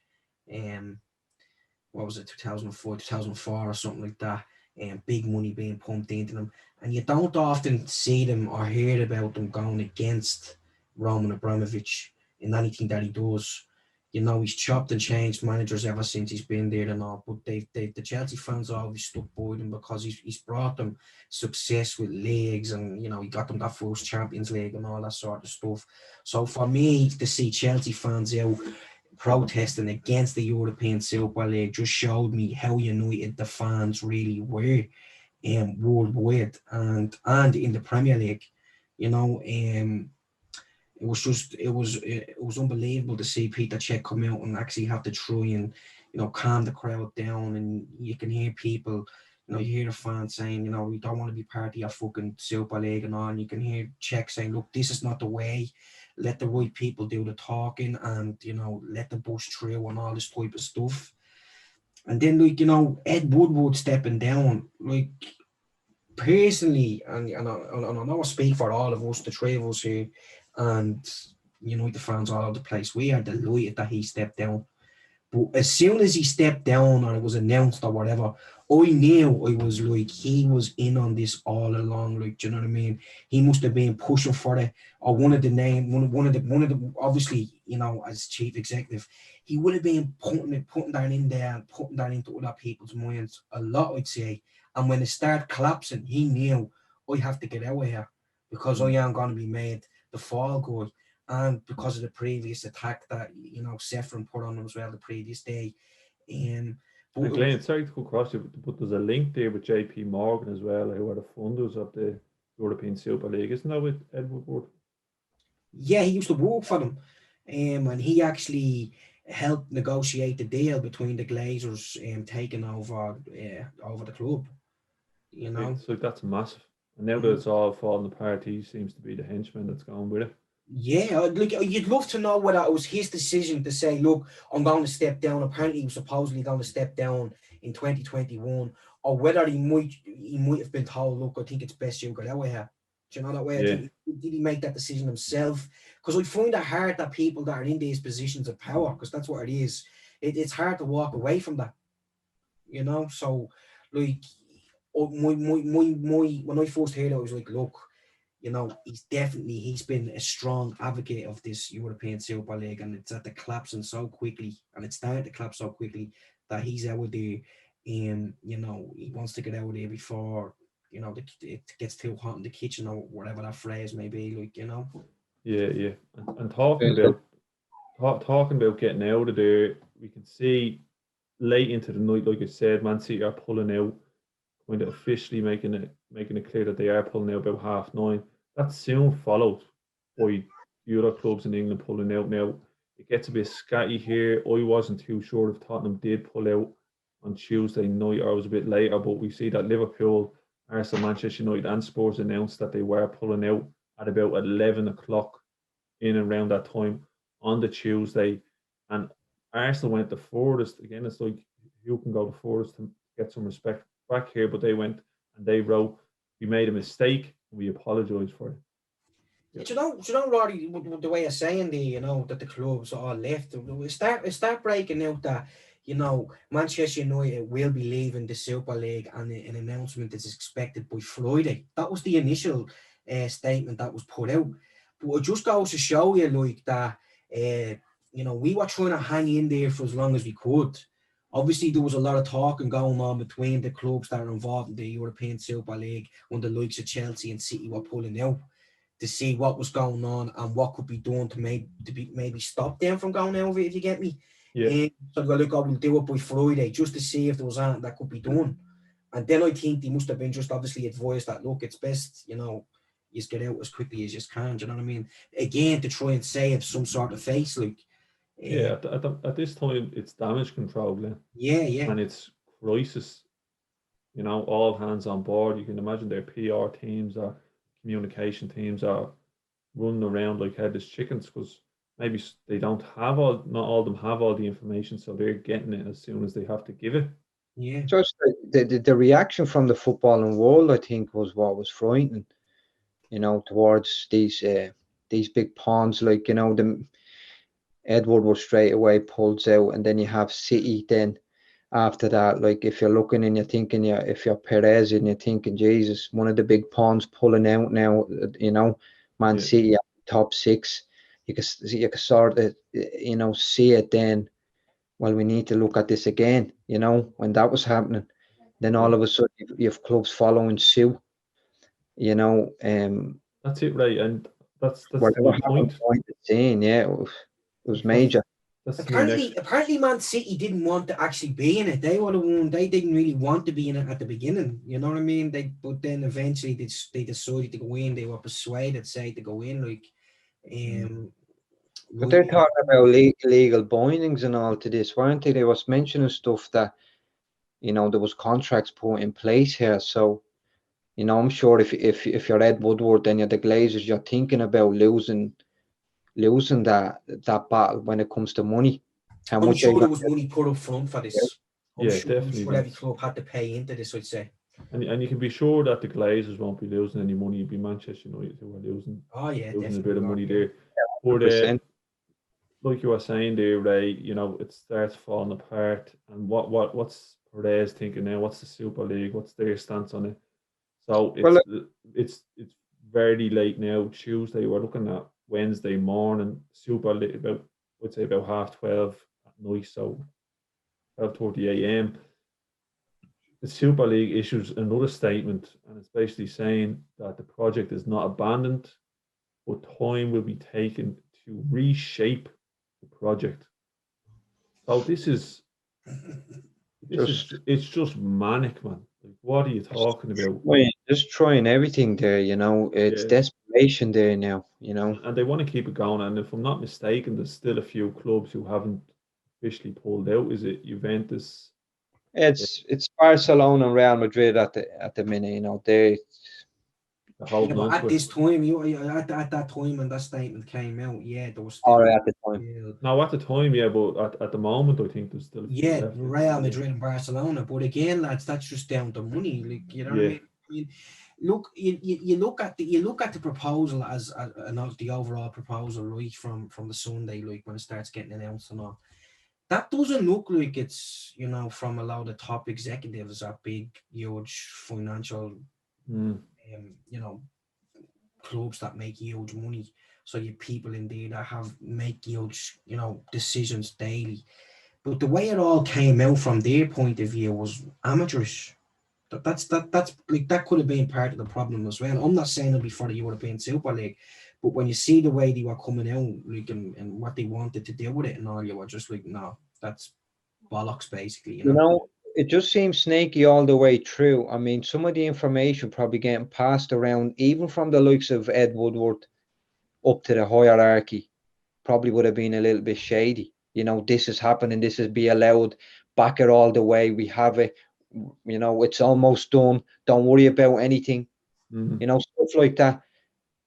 What was it, 2004, 2004 or something like that, and big money being pumped into them. And you don't often see them or hear about them going against Roman Abramovich in anything that he does. He's chopped and changed managers ever since he's been there and all, but the Chelsea fans always stuck by him because he's brought them success with leagues, and he got them that first Champions League and all that sort of stuff. So for me to see Chelsea fans out protesting against the European Super League just showed me how united the fans really were worldwide and in the Premier League. It was unbelievable to see Peter Cech come out and actually have to try and calm the crowd down, and you can hear people, you hear the fans saying, we don't want to be part of your fucking Super League and all, and you can hear Cech saying, look, this is not the way. Let the right people do the talking, and let the bus through and all this type of stuff. And then Ed Woodward stepping down, personally, and I know I speak for all of us, the three of us here, and the fans all over the place, we are delighted that he stepped down. But as soon as he stepped down or it was announced or whatever, I knew I was he was in on this all along. Do you know what I mean? He must have been pushing for it, or one of the obviously, as chief executive, he would have been putting that in there and putting that into other people's minds a lot, I'd say. And when it started collapsing, he knew, I have to get out of here because I am going to be made the fall guy. And because of the previous attack that Sefrin put on him as well the previous day. But Glenn, sorry to go across you, but there's a link there with JP Morgan as well, who are the funders of the European Super League. Isn't that with Ed Woodward? Yeah, he used to work for them. And he actually helped negotiate the deal between the Glazers taking over the club. So that's massive. And now that it's all falling apart, he seems to be the henchman that's going with it. Yeah, you'd love to know whether it was his decision to say, look, I'm going to step down. Apparently, he was supposedly going to step down in 2021, or whether he might have been told, look, I think it's best you get out of here. Do you know that way? Yeah. Did he make that decision himself? Because I find it hard that people that are in these positions of power, because that's what it is, it's hard to walk away from that. So when I first heard it, I was like, look, he's been a strong advocate of this European Super League, and it's at the collapsing so quickly, and it's starting to collapse so quickly that he's out there. He wants to get out of there before it gets too hot in the kitchen, or whatever that phrase may be. Yeah. And talking about getting out of there, we can see late into the night, like I said, Man City are pulling out, kind of officially making it clear that they are pulling out about 9:30. That's soon followed by the other clubs in England pulling out. Now it gets a bit scatty here. I wasn't too sure if Tottenham did pull out on Tuesday night or it was a bit later, but we see that Liverpool, Arsenal, Manchester United, and Spurs announced that they were pulling out at about 11 o'clock in and around that time on the Tuesday. And Arsenal went the furthest. Again, it's like who can go the furthest to get some respect back here, but they went and they wrote We made a mistake. We apologise for it. You know, Rory, the way you're saying that the clubs are all left, we start breaking out that, Manchester United will be leaving the Super League, and an announcement is expected by Friday. That was the initial statement that was put out. But it just goes to show you, like, that, we were trying to hang in there for as long as we could. Obviously, there was a lot of talking going on between the clubs that are involved in the European Super League when the likes of Chelsea and City were pulling out, to see what was going on and what could be done to maybe stop them from going over it, if you get me. Yeah. So they go, we'll do it by Friday, just to see if there was anything that could be done. And then I think they must have been just obviously advised that, look, it's best, you just get out as quickly as you can. Do you know what I mean? Again, to try and save some sort of face, like. Yeah, at this time, it's damage control, Glenn. Yeah. And it's crisis. All hands on board. You can imagine their PR teams or communication teams are running around like headless chickens, because maybe they don't have not all of them have all the information, so they're getting it as soon as they have to give it. Yeah. Just the reaction from the footballing world, I think, was what was frightening. Towards these big pawns, like the Ed Woodward straight away pulls out, and then you have City. Then after that, like, if you're looking and you're thinking, if you're Perez and you're thinking, Jesus, one of the big pawns pulling out now, Man Yeah. City at top 6, you can sort of, see it then. Well, we need to look at this again, when that was happening. Then all of a sudden you have clubs following suit, That's it, right? And that's where the they were whole having point. point of saying, it was major. That's my next. Apparently, Man City didn't want to actually be in it. They were the one. They didn't really want to be in it at the beginning. You know what I mean? But then eventually they decided to go in. They were persuaded, say, to go in. Like, But they're talking about legal bindings and all to this, weren't they? They was mentioning stuff that, there was contracts put in place here. So, I'm sure if you're Ed Woodward and you're the Glazers, you're thinking about losing that battle when it comes to money. How I'm much are sure you there going was money put up front for this. I'm Yeah, sure definitely. every club had to pay into this, I'd say. And you can be sure that the Glazers won't be losing any money. It'd be Manchester United who are losing. Oh yeah, Losing a definitely bit of money there. to But percent? like you were saying there, Ray, it starts falling apart. And what's Perez thinking now? What's the Super League? What's their stance on it? So Well, it's very late now. Tuesday, we're looking at Wednesday morning. Super League I'd say about 12:30 at night. So 12:30 a.m. The Super League issues another statement, and it's basically saying that the project is not abandoned, but time will be taken to reshape the project. So it's just manic, man. Like, what are you talking about? just trying everything there, it's Yeah. desperation there now, And they want to keep it going. And if I'm not mistaken, there's still a few clubs who haven't officially pulled out. Is it Juventus? It's Barcelona and Real Madrid at the minute, they Holding but on at to it. this time, at that time when that statement came out, there was all still. right at the time. No, at the time, yeah, but at the moment, I think there's still a few left. Real Madrid and Barcelona. But again, lads, that's just down to money. Like, you know what I Yeah. mean? I mean, look, you look at the proposal as the overall proposal, right, from the Sunday, like when it starts getting announced and all. That doesn't look like it's, from a lot of top executives at big, huge financial, clubs that make huge money. So you people in there that make huge, decisions daily. But the way it all came out from their point of view was amateurish. That's like, that could have been part of the problem as well. I'm not saying it'll be for the European Super League, but when you see the way they were coming out, like, and what they wanted to do with it and all, you were just like, no, that's bollocks, basically. It just seems snaky all the way through. I mean, some of the information probably getting passed around, even from the likes of Ed Woodward up to the hierarchy, probably would have been a little bit shady. This is happening, this is be allowed, back it all the way. We have it, it's almost done. Don't worry about anything, stuff like that.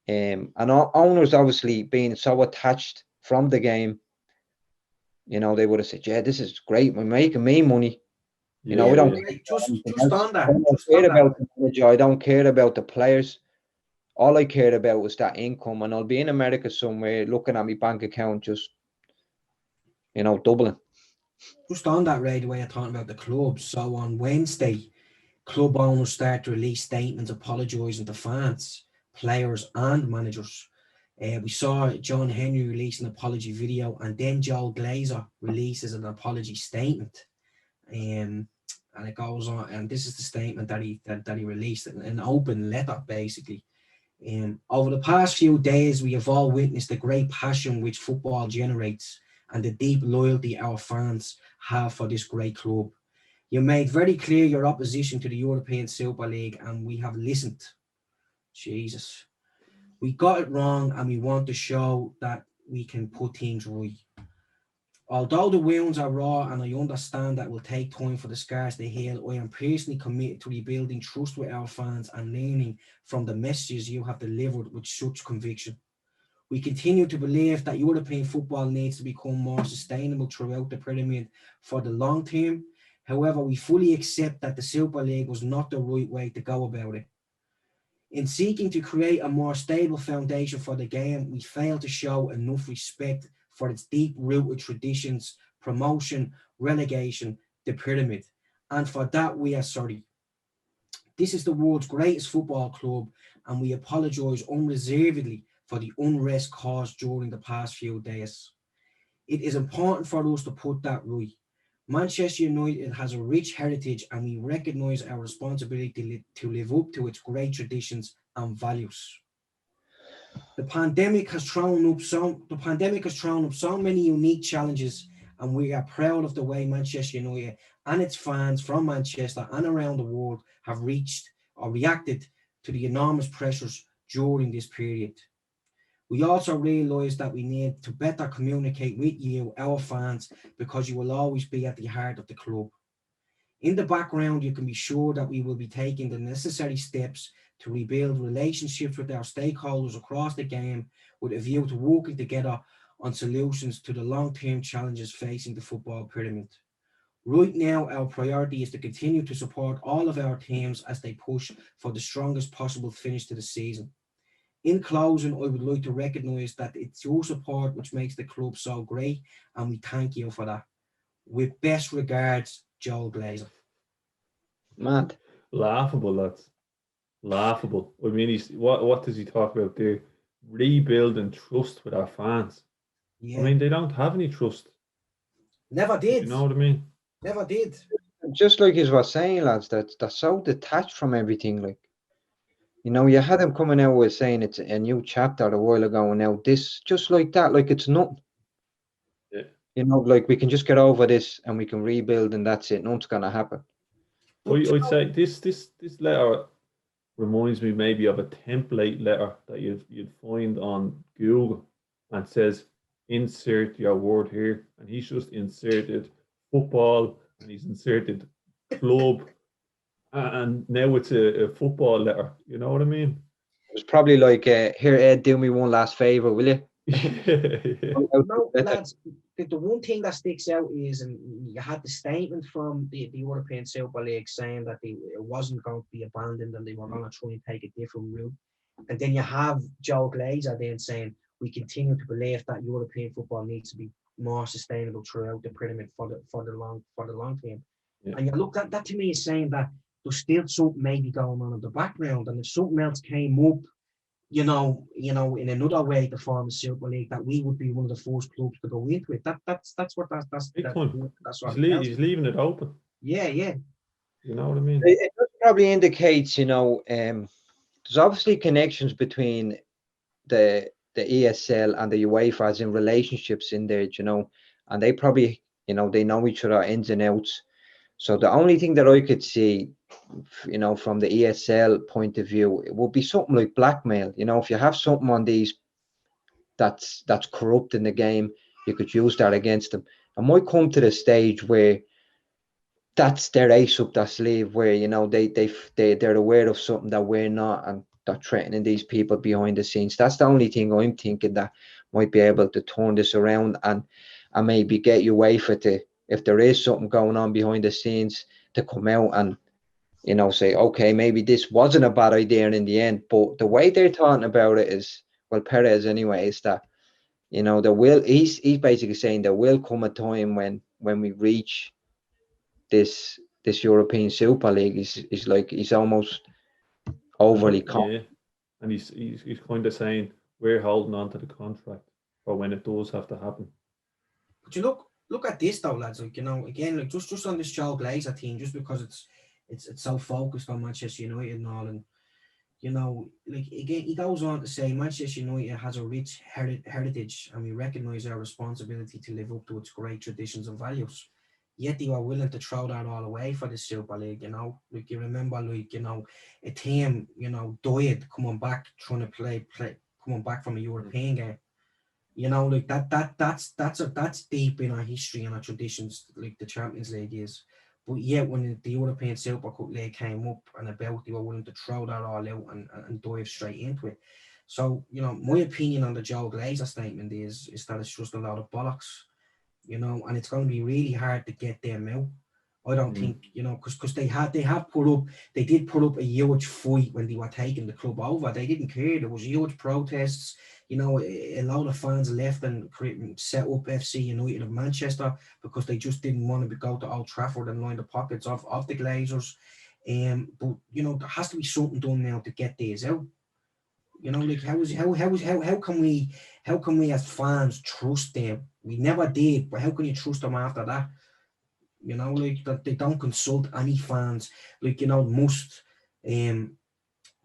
And owners obviously being so attached from the game, they would have said, yeah, this is great. We're making me money. You know, we don't care Right, about anything just else. on I that, don't just care on that. about the manager. I don't care about the players. All I cared about was that income, and I'll be in America somewhere looking at my bank account just, doubling. Just on that, Ray, the way you're talking about the clubs. So on Wednesday, club owners start to release statements apologising to fans, players, and managers. We saw John Henry release an apology video, and then Joel Glazer releases an apology statement. And it goes on, and this is the statement that he released, an open letter, basically. Over the past few days, we have all witnessed the great passion which football generates and the deep loyalty our fans have for this great club. You made very clear your opposition to the European Super League, and we have listened. Jesus. We got it wrong, and we want to show that we can put things right. Although the wounds are raw, and I understand that it will take time for the scars to heal, I am personally committed to rebuilding trust with our fans and learning from the messages you have delivered with such conviction. We continue to believe that European football needs to become more sustainable throughout the pyramid for the long term. However, we fully accept that the Super League was not the right way to go about it. In seeking to create a more stable foundation for the game, we failed to show enough respect for its deep-rooted traditions, promotion, relegation, the pyramid. And for that, we are sorry. This is the world's greatest football club, and we apologise unreservedly for the unrest caused during the past few days. It is important for us to put that right. Manchester United has a rich heritage, and we recognise our responsibility to live up to its great traditions and values. The pandemic has thrown up so many unique challenges, and we are proud of the way Manchester United and its fans from Manchester and around the world have reached or reacted to the enormous pressures during this period. We also realise that we need to better communicate with you, our fans, because you will always be at the heart of the club. In the background, you can be sure that we will be taking the necessary steps to rebuild relationships with our stakeholders across the game with a view to working together on solutions to the long-term challenges facing the football pyramid. Right now, our priority is to continue to support all of our teams as they push for the strongest possible finish to the season. In closing, I would like to recognise that it's your support which makes the club so great, and we thank you for that. With best regards, Joel Glazer. Mad. Laughable, lads. Laughable. I mean, what does he talk about there? Rebuilding trust with our fans. I Yeah, mean, they don't have any trust. never You did. know what I mean? Never did. Just like he was saying, lads, that they're so detached from everything. Like, you had him coming out with saying it's a new chapter a while ago, and now this, just like that, like it's nothing. Yeah. Like we can just get over this and we can rebuild, and that's it. Nothing's gonna happen. But I'd say this letter reminds me maybe of a template letter that you'd find on Google and says insert your word here, and he's just inserted football and he's inserted club, and now it's a football letter. You know what I mean? It was probably like, here, Ed, do me one last favor, will you? Yeah. no, lads, the one thing that sticks out is, and you had the statement from the European Super League saying that it wasn't going to be abandoned and they were going to try and take a different route. And then you have Joe Glazer then saying, we continue to believe that European football needs to be more sustainable throughout the pyramid for the long term. Yeah. And you look at that, to me is saying that there's still something maybe going on in the background, and if something else came up, in another way to form a Super League, that we would be one of the first clubs to go into it. That's what Big time. what He's leaving it open. Yeah. You know what I mean? It probably indicates, there's obviously connections between the ESL and the UEFA as in relationships in there, and they probably, they know each other ins and outs. So the only thing that I could see, from the ESL point of view, it would be something like blackmail. If you have something on these that's corrupt in the game, you could use that against them. It might come to the stage where that's their ace up their sleeve, where they're aware of something that we're not, and they're threatening these people behind the scenes. That's the only thing I'm thinking that might be able to turn this around and maybe get you away for it. If there is something going on behind the scenes, to come out and, you know, say, okay, maybe this wasn't a bad idea in the end. But the way they're talking about it is, well, Perez anyway, is that, you know, he's basically saying there will come a time when we reach this European Super League. Is like he's almost overly confident. Yeah, and he's kind of saying we're holding on to the contract for when it does have to happen. But you look at this though, lads. Like, you know, again, like just on this Joe Glazer team, just because it's so focused on Manchester United and all, and you know, like again, he goes on to say Manchester United has a rich heritage, and we recognise our responsibility to live up to its great traditions and values. Yet they were willing to throw that all away for the Super League. You know, like you remember, like you know, a team, you know, died coming back trying to play coming back from a European game. You know, like that's deep in our history and our traditions, like the Champions League is. But yet, when the European Super Cup League came up and about, they were willing to throw that all out and dive straight into it. So, you know, my opinion on the Joe Glazer statement is that it's just a lot of bollocks, you know, and it's going to be really hard to get them out. I don't think, you know, because they did put up a huge fight when they were taking the club over. They didn't care. There was huge protests. You know, a lot of fans left and set up FC United of Manchester because they just didn't want to go to Old Trafford and line the pockets of the Glazers. But you know, there has to be something done now to get these out. You know, like how can we as fans trust them? We never did, but how can you trust them after that? You know, like that they don't consult any fans. Like, you know,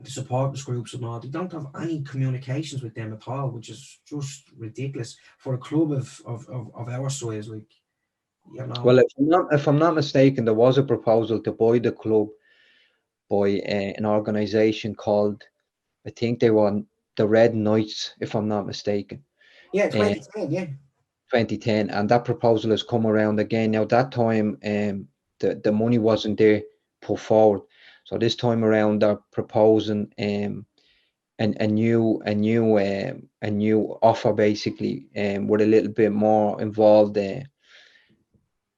the supporters groups and all, they don't have any communications with them at all, which is just ridiculous for a club of our size. Like, you know. Well, if I'm not mistaken, there was a proposal to buy the club by an organisation called, I think they were the Red Knights, if I'm not mistaken. Yeah, Uh, 2010, yeah. 2010, and that proposal has come around again. Now that time, the money wasn't there put forward, so this time around they're proposing a new offer basically, with a little bit more involved there.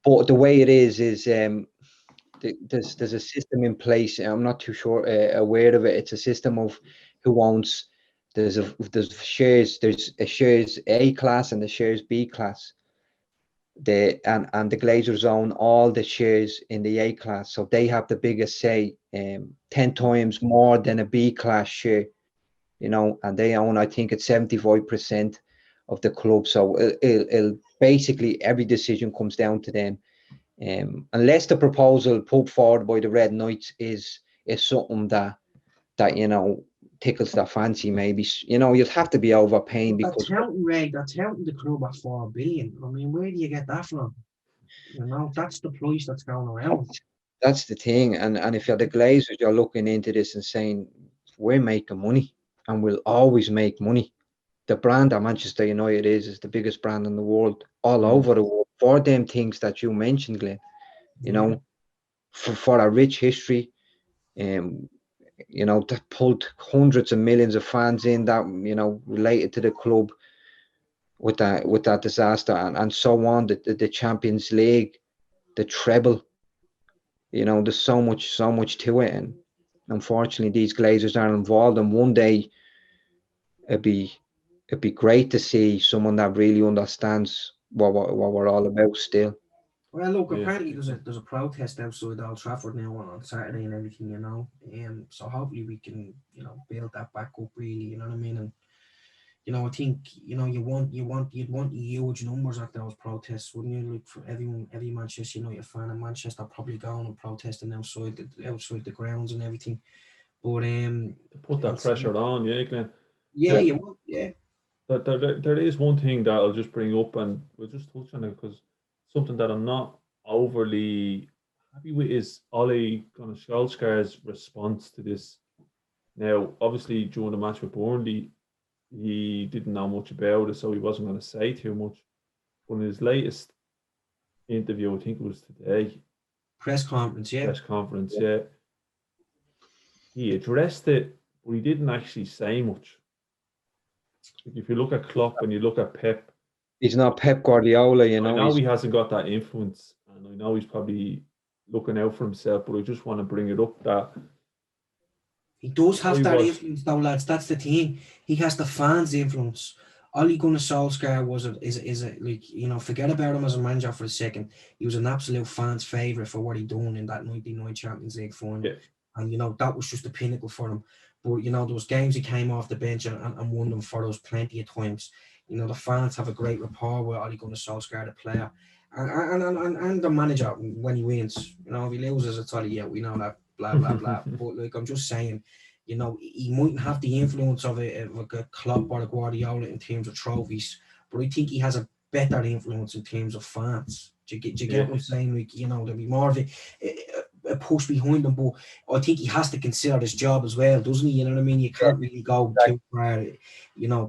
But the way it is there's a system in place. I'm not too sure aware of it. It's a system of who owns. There's shares. There's a shares A class and the shares B class. And the Glazers own all the shares in the A class, so they have the biggest say, 10 times more than a B class share. You know, and they own, I think it's 75% of the club. So it'll basically every decision comes down to them. Unless the proposal put forward by the Red Knights is something that you know tickles their fancy, maybe, you know, you'd have to be overpaying because That's helping the club at 4 billion. I mean, where do you get that from? You know, that's the price that's going around. that's the thing. And if you're the Glazers, you're looking into this and saying, we're making money and we'll always make money. The brand that Manchester United is the biggest brand in the world, all over the world, for them things that you mentioned, Glenn. You know, for a rich history, you know, that pulled hundreds of millions of fans in that, you know, related to the club with that disaster, and so on. The Champions League, the treble, you know, there's so much to it, and unfortunately these Glazers aren't involved. And one day it'd be great to see someone that really understands what we're all about still. Well, look, Yeah. apparently there's a protest outside Old Trafford now on Saturday and everything, you know. So hopefully we can, you know, build that back up really, you know what I mean? And you know, I think, you know, you'd want huge numbers at those protests, wouldn't you? Like for every Manchester United fan in Manchester probably going and protesting outside the grounds and everything. But To put that pressure on, yeah, Glenn. yeah, But you would, yeah. there is one thing that I'll just bring up, and we'll just touch on it because something that I'm not overly happy with is Ole Gunnar Solskjaer's response to this. Now, obviously, during the match with Burnley, he didn't know much about it, so he wasn't going to say too much. But in his latest interview, I think it was today, Press conference, yeah. press conference, yeah, he addressed it, but he didn't actually say much. Like if you look at Klopp and you look at Pep, He's not Pep Guardiola, you I know. know he hasn't got that influence, and I know he's probably looking out for himself, but I just want to bring it up that He does have I that was influence, though, lads. That's the thing. He has the fans' influence. Ole Gunnar Solskjaer forget about him as a manager for a second. He was an absolute fans' favourite for what he done in that 99 Champions League final. yeah, And, that was just the pinnacle for him. But, those games he came off the bench and won them for us plenty of times. The fans have a great rapport with Ole Gunnar Solskjaer, the player. And the manager, when he wins, if he loses, it's all, yeah, we know that, blah, blah, blah. But, I'm just saying, he mightn't have the influence of a Klopp or a Guardiola in terms of trophies, but I think he has a better influence in terms of fans. Do you get what I'm saying? Like, there'll be more of a push behind him, but I think he has to consider his job as well, doesn't he? You know what I mean? You can't really go too far,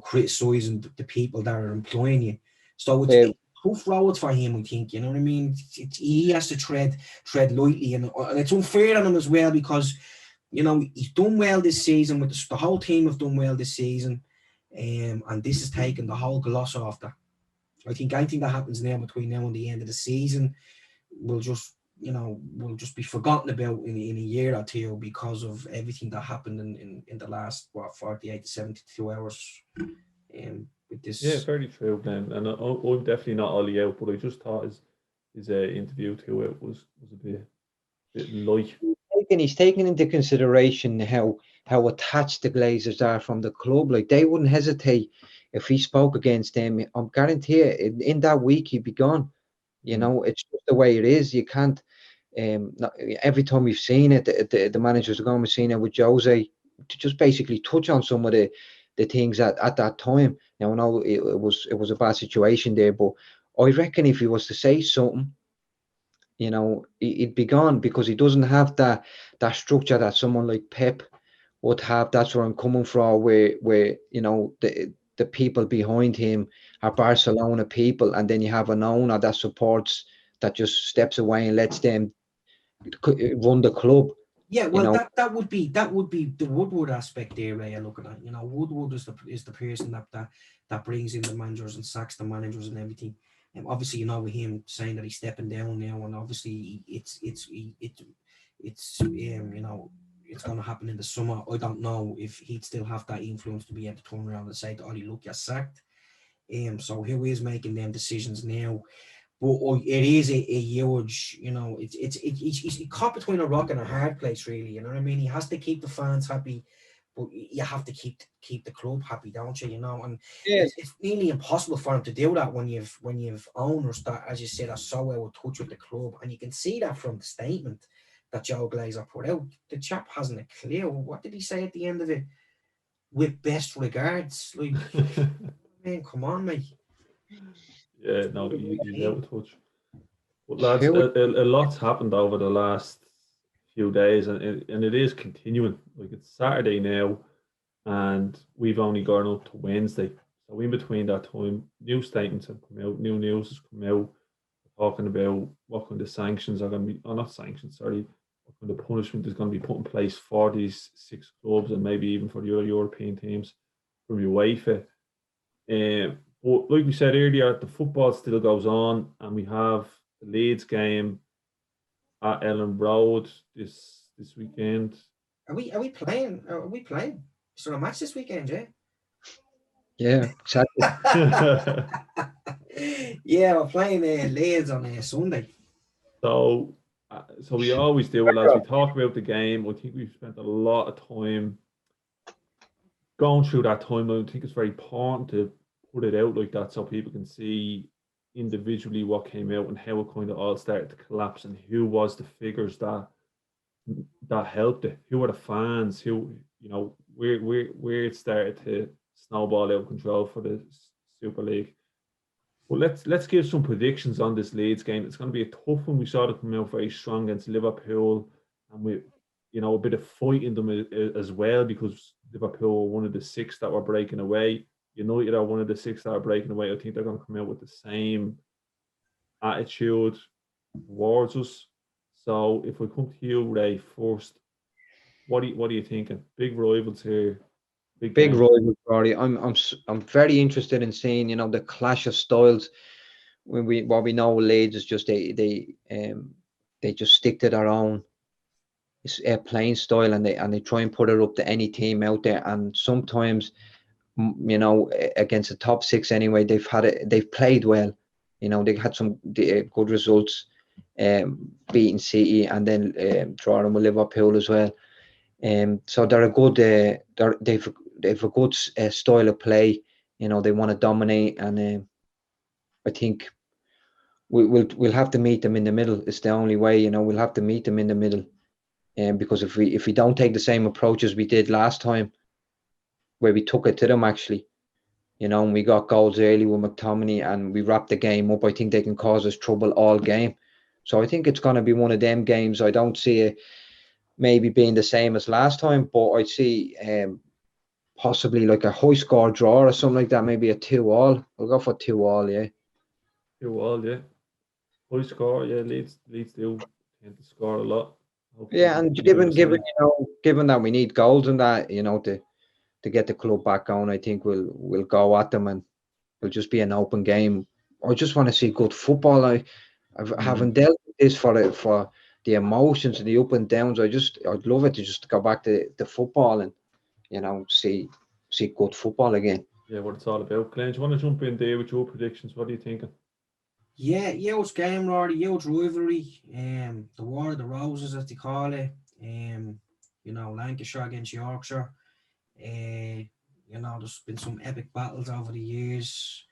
criticising the people that are employing you. So it's a tough road for him, I think. You know what I mean? He has to tread lightly, and it's unfair on him as well because he's done well this season. With the whole team have done well this season, and this has taken the whole gloss off that. I think anything that happens now between now and the end of the season will just be forgotten about in a year or two because of everything that happened in the last 48 to 72 hours. With this, yeah, very true, Glenn. And I'm definitely not Ollie out, but I just thought his interview to it was a bit light. He's taken into consideration how attached the Glazers are from the club. Like, they wouldn't hesitate if he spoke against them. I'm guarantee in that week he'd be gone. It's just the way it is. You can't. Every time we've seen it, the managers are going. We've seen it with Jose to just basically touch on some of the things at that time. Now I know it was a bad situation there, but I reckon if he was to say something, he'd be gone because he doesn't have that structure that someone like Pep would have. That's where I'm coming from, where the people behind him are Barcelona people, and then you have an owner that supports, that just steps away and lets them run the club. Yeah, well, that would be the Woodward aspect there, Ray. You're looking at, Woodward is the person that brings in the managers and sacks the managers and everything. And obviously, with him saying that he's stepping down now, and obviously it's going to happen in the summer. I don't know if he'd still have that influence to be able to turn around and say to Ollie, look, you're sacked. So here he is making them decisions now. But it is a huge, it's caught between a rock and a hard place, really. You know what I mean? He has to keep the fans happy, but you have to keep the club happy, don't you? And it's nearly impossible for him to do that when you've owners that, as you said, are so out of touch with the club, and you can see that from the statement that Joe Glazer put out. The chap hasn't a clue. What did he say at the end of it? With best regards, like, man, come on, mate. Yeah, no, he's out of touch. But lads, a lot's happened over the last few days, and it is continuing. Like, it's Saturday now, and we've only gone up to Wednesday. So in between that time, new statements have come out, new news has come out, talking about what kind of sanctions are going to be, not sanctions, sorry, what kind of punishment is going to be put in place for these 6 clubs and maybe even for the other European teams from UEFA. But like we said earlier, the football still goes on, and we have the Leeds game at Elland Road this weekend. Are we playing? Are we playing? Is there a match this weekend, yeah? Yeah, exactly. Yeah, we're playing Leeds on Sunday. So we always do it, as we talk about the game. I think we've spent a lot of time going through that timeline. I think it's very important to put it out like that so people can see individually what came out and how it kind of all started to collapse, and who was the figures that helped it, who were the fans, who, where it started to snowball out of control for the Super League. Well, let's give some predictions on this Leeds game. It's going to be a tough one. We saw them come out very strong against Liverpool, and with a bit of fight in them as well, because Liverpool were one of the 6 that were breaking away. United are one of the 6 that are breaking away. I think they're going to come out with the same attitude towards us. So if we come to you, Ray, first, what are you thinking? Big rivals here. Big rivals, Rory. I'm very interested in seeing the clash of styles. What we know, Leeds is just they they just stick to their own playing style, and they try and put it up to any team out there. And sometimes, you know, against the top six anyway, they've played well. You know, they had some good results, beating City and then drawing with Liverpool as well. So they're a good. They've a good style of play. You know, they want to dominate, and I think we'll have to meet them in the middle. It's the only way. You know, we'll have to meet them in the middle. Because if we don't take the same approach as we did last time, where we took it to them actually, you know, and we got goals early with McTominay and we wrapped the game up, I think they can cause us trouble all game. So I think it's going to be one of them games. I don't see it maybe being the same as last time, but I see possibly like a high score draw or something like that, maybe a 2-2. We'll go for 2-2, yeah. 2-2, yeah. High score, yeah. Leeds do tend to score a lot. Hopefully Yeah, and given that we need goals and that, you know, to get the club back on, I think we'll go at them and it'll just be an open game. I just want to see good football. I haven't dealt with this for the emotions and the up and downs. I'd love it to just go back to the football and, you know, see good football again. Yeah, what it's all about. Glenn, do you want to jump in there with your predictions? What are you thinking? Yeah, huge game, Rory, huge rivalry. The War of the Roses, as they call it. You know, Lancashire against Yorkshire. You know, there's been some epic battles over the years.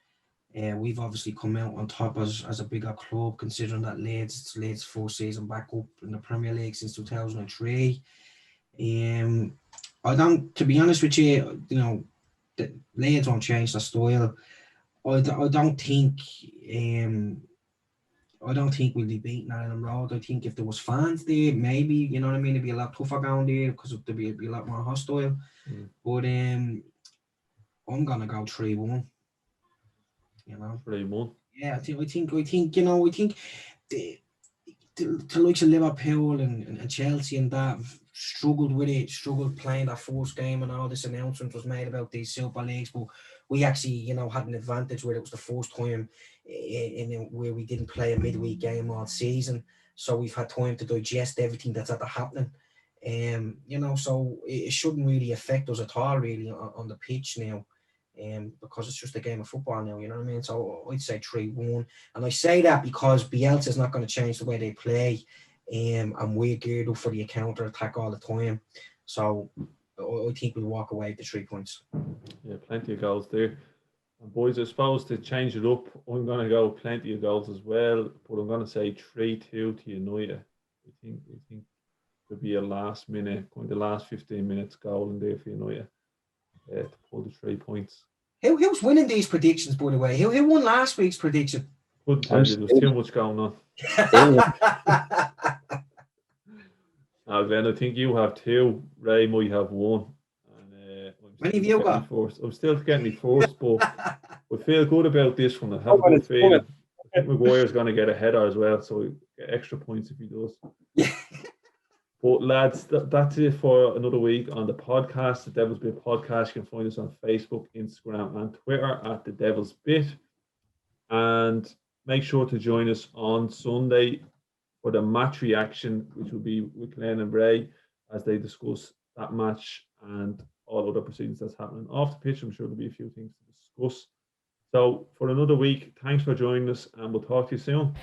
We've obviously come out on top as a bigger club, considering that it's Leeds' full season back up in the Premier League since 2003. I don't, to be honest with you, you know, the Leeds won't change their style. I don't think we'll be beating Elland Road. I think if there was fans there, maybe, you know what I mean, it'd be a lot tougher down there because there'd be a lot more hostile. But I'm gonna go 3-1. You know, 3-1. Yeah, I think you know, I think the likes of Liverpool and Chelsea and that struggled playing that first game, and all this announcement was made about these Super Leagues, but we actually, you know, had an advantage where it was the first time where we didn't play a midweek game all season, so we've had time to digest everything that's happening. You know, so it shouldn't really affect us at all, really, on the pitch now. Because it's just a game of football now, you know what I mean? So I'd say 3-1. And I say that because Bielsa's not going to change the way they play, and we're geared up for the counter attack all the time. So I think we'll walk away with the 3 points. Yeah, plenty of goals there. And boys, I suppose to change it up, I'm going to go plenty of goals as well, but I'm going to say 3-2 to United. I think there'll be a last 15 minutes goal in there for United to pull the 3 points. Who's winning these predictions, by the way? Who won last week's prediction? Couldn't tell you, there's too much going on. Glenn, I think you have 2. Ray might have 1. And many have you got? I'm still getting me first, but I feel good about this one. I have a good feeling. I think Maguire's going to get a header as well, so we get extra points if he does. But lads, that's it for another week on the podcast, the Devil's Bit Podcast. You can find us on Facebook, Instagram, and Twitter at the Devil's Bit. And make sure to join us on Sunday for the match reaction, which will be with Glenn and Ray as they discuss that match and all other proceedings that's happening off the pitch. I'm sure there'll be a few things to discuss. So for another week, thanks for joining us, and we'll talk to you soon.